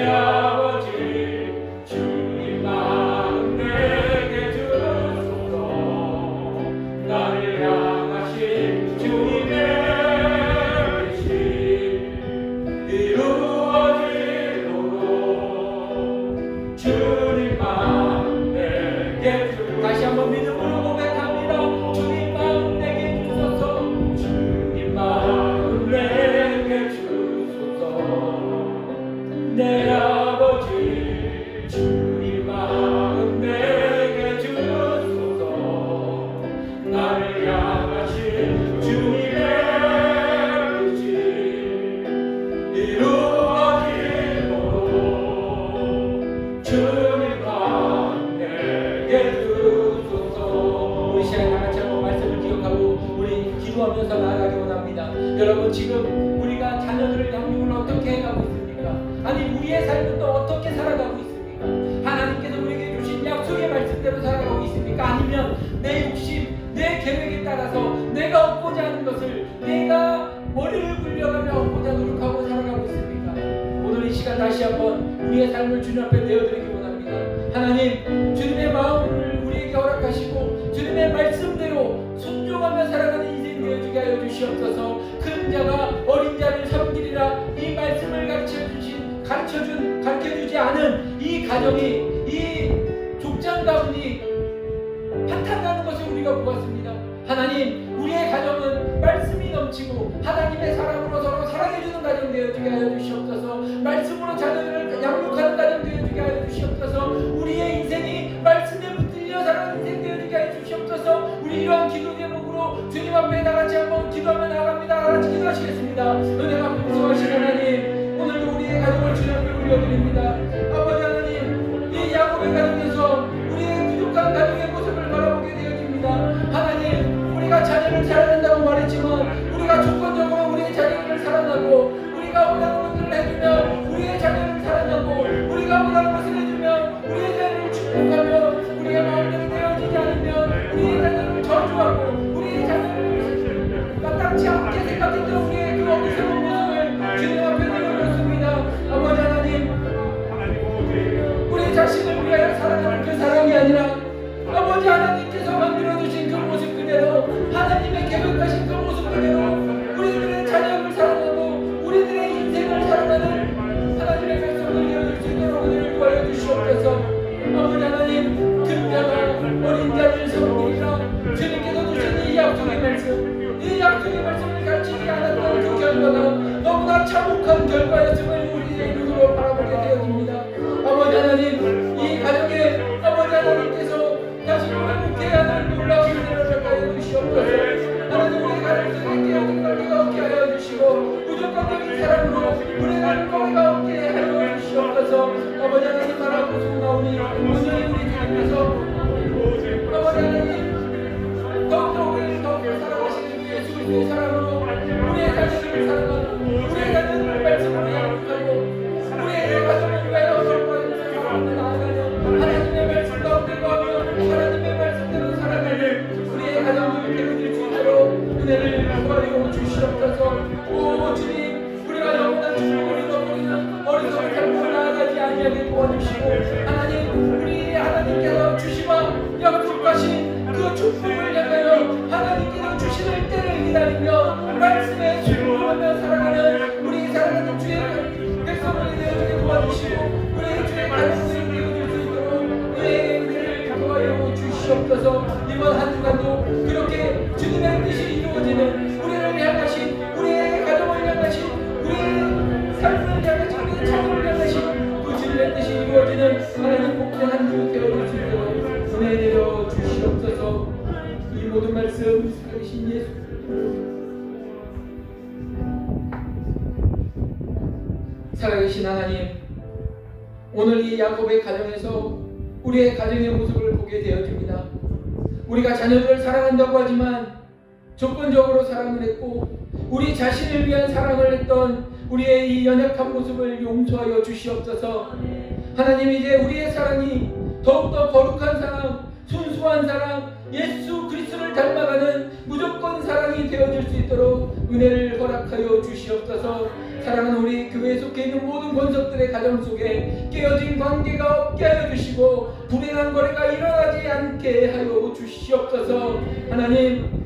내 아버지 주님 마음 내게 주소서. 나를 향하신 주님의 뜻이 이루어지도록 주님 마음 내게 주소서. 다시 한번 믿음으로 고백합니다. 주님 마음 내게 주소서. 주님 마음 내게 주소서. 내 아버지 주님 마음 내게 주소서. 나를 향하신 주님의 뜻이 이루어지도록 주님 마음 내게 주소서. 우리 시간 다 같이 한번 말씀을 기억하고 우리 기도하면서 나아가기 원합니다. 여러분, 지금 우리가 자녀들을 양육을 어떻게 해가고 있습니까? 아니, 우리의 삶은 또 어떻게 살아가고 있습니까? 하나님께서 우리에게 주신 약속의 말씀대로 살아가고 있습니까? 아니면 내 욕심, 내 계획에 따라서 내가 얻고자 하는 것을 내가 머리를 굴려가며 얻고자 노력하고 살아가고 있습니까? 오늘 이 시간 다시 한번 우리의 삶을 주님 앞에 내어드리기 원합니다. 하나님, 주님의 마음을 우리에게 허락하시고 주님의 말씀대로 순종하며 살아가는 인생 되어주게 하여 주시옵소서. 큰 자가 어린 자를 섬기리라, 이 말씀을 가르쳐주지 않은 이 가정이, 이 족장 가문이 한탄나는 것을 우리가 보았습니다. 하나님, 우리의 가정은 말씀이 넘치고 하나님의 사랑으로 서로 사랑해주는 가정 되어주게 하여 주시옵소서. 말씀으로 자녀들을 양육하는 가정 되어주게 하여 주시옵소서. 우리의 인생이 말씀에 붙들려 살아가는 인생 되어주게 하여 주시옵소서. 우리 이러한 기도 제목으로 주님 앞에 나같이 한번 기도하며 나갑니다. 나같이 기도하시겠습니다. 은혜가 풍성하신 하나님, 오늘도 우리의 가정을 주님 앞에 올려드립니다. 아버지 하나님, 이 야곱의 가정에서 우리의 부족한 가정의 모습을 바라보게 되어집니다. 하나님, 우리가 자녀를 사랑한다고 말했지만 우리가 조건적으로 우리의 자녀를 사랑하고 우리가 원하는 것들을 해주면 우리의 자녀를 사랑하고 우리가 원하는 것을 해주면 우리의 자녀를 축복하며 우리의 마음대로 되어지지 않으면 우리의 자녀를 저주하고 우리의 자녀를 마땅치 않게 생각했던 우리의 그 어리석은 모습을 주님 앞에 내어놓습니다. 아버지 하나님, 우리 자신을 위하여 살아가는 그 사랑이 아니라 아버지 하나님께서 만들어주신 그 모습 그대로, 하나님의 계획하신 그 모습 그대로 우리들의 자녀를 사랑하고 우리들의 인생을 사랑하는 하나님의 백성을 되어줄 수 있도록 은혜를 구하여 주시옵소서. 아버지 하나님, 큰 자가 어린 자를 섬기리라, 주님께서 주신 이 약속의 말씀, 이 약속의 말씀을 가르치지 않았던 그 결과가 너무나 참혹한 결과였음을 우리의 눈으로 바라보게 되어집니다. 아버지 하나님, 이 가정에 아버지 하나님께서 다시 회복해 하는 놀라운 은혜를 하여 주시옵소서. 하나님, 우리 가정 속에 깨어진 관계가 없게 하여 주시고 무조건적인 사랑으로 우리가 관계가 없게 하여 주시옵소서. 아버지 하나님, 바라보고 나오니 오늘 우리 주님께서 아버지 하나님, 더욱더 우리를 더욱더 사랑하시는 예수 그리스도의 사랑으로 우리의 자녀들을 사랑하고 우리의 자녀들을 말씀으로 양육하고 우리의 가정을 위하여 사랑하는 나아가는 하나님의 말씀 가운데 거하며 하나님의 말씀대로 살아가는 우리의 가정을 깨어질 수 있도록 은혜를 구하여 주시옵소서. 오 주님, 우리가 영원한 축복을 잃어버리는 어리석은 삶으로 나아가지 아니하게 도와주시고 하나님, 우리 하나님께서 주시마 약속하신 그 축복을 향하여 하나님께서 주시는 때를 기다리며 말씀에 순종하며 살아가는 우리 사랑하는 주의 백성을 되어주게 도와주시고 우리의 주의 가정을 이루어질 수 있도록 은혜를 도와여 주시옵소서. 이번 한 주간도 그렇게 주님의 뜻이 이루어지는 우리를 향하신, 우리의 가정을 향하신, 우리의 삶을 향하신, 우리의 자녀를 향하신 그 주님의 뜻이 이루어지는 하나님 복된 한 주 되어줄 수 있도록 은혜 내려 주시옵소서. 이 모든 말씀 살리신 예수 살아계신 하나님, 오늘 이 야곱의 가정에서 우리의 가정의 모습을 보게 되어집니다. 우리가 자녀들을 사랑한다고 하지만 조건적으로 사랑을 했고 우리 자신을 위한 사랑을 했던 우리의 이 연약한 모습을 용서하여 주시옵소서. 하나님, 이제 우리의 사랑이 더욱더 거룩한 사랑, 순수한 사랑, 예수 그리스도를 닮아가는 무조건 사랑이 되어질 수 있도록 은혜를 허락하여 주시옵소서. 사랑하는 우리 교회에 속해 있는 모든 권속들의 가정 속에 깨어진 관계가 없게 하여 주시고 불행한 거래가 일어나지 않게 하여 주시옵소서. 하나님,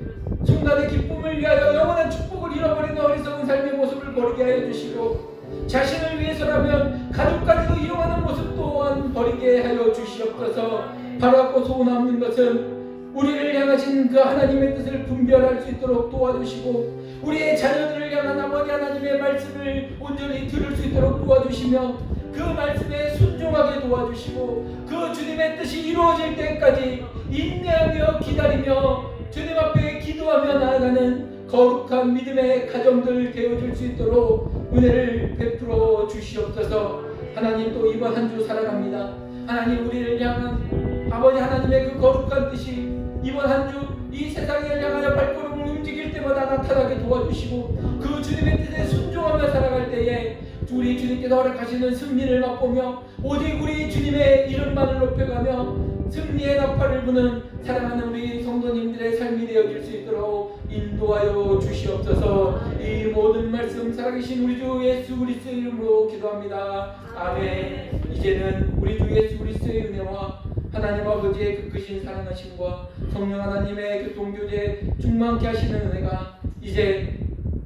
순간의 기쁨을 위하여 영원한 축복을 잃어버리는 어리석은 삶의 모습을 버리게 하여 주시고 자신을 위해서라면 가족까지도 이용하는 모습 또한 버리게 하여 주시옵소서. 바라고 소원하는 것은 우리를 향하신 그 하나님의 뜻을 분별할 수 있도록 도와주시고 우리의 자녀들을 향한 아버지 하나님의 말씀을 온전히 들을 수 있도록 도와주시며 그 말씀에 순종하게 도와주시고 그 주님의 뜻이 이루어질 때까지 인내하며 기다리며 주님 앞에 기도하며 나아가는 거룩한 믿음의 가정들 되어줄 수 있도록 은혜를 베풀어 주시옵소서. 하나님, 또 이번 한 주 살아갑니다. 하나님, 우리를 향한 아버지 하나님의 그 거룩한 뜻이 이번 한 주 이 세상을 향하여 발걸음을 움직일 때마다 나타나게 도와주시고 그 주님의 뜻에 순종하며 살아갈 때에 우리 주님께서 허락하시는 승리를 맛보며 오직 우리 주님의 이름만을 높여가며 승리의 나팔을 부는 사랑하는 우리 성도님들의 삶이 되어질 수 있도록 인도하여 주시옵소서. 이 모든 말씀 살아계신 우리 주 예수 그리스도의 이름으로 기도합니다. 아멘. 이제는 우리 주 예수 그리스도의 은혜와 하나님 아버지의 그 크신 사랑하심과 성령 하나님의 그 동교제 충만케 하시는 은혜가 이제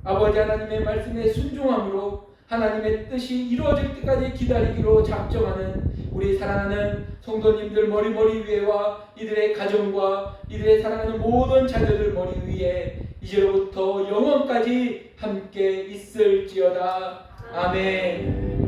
아버지 하나님의 말씀에 순종함으로 하나님의 뜻이 이루어질 때까지 기다리기로 작정하는 우리 사랑하는 성도님들 머리 위에와 이들의 가정과 이들의 사랑하는 모든 자녀들 머리 위에 이제로부터 영원까지 함께 있을지어다. 아멘.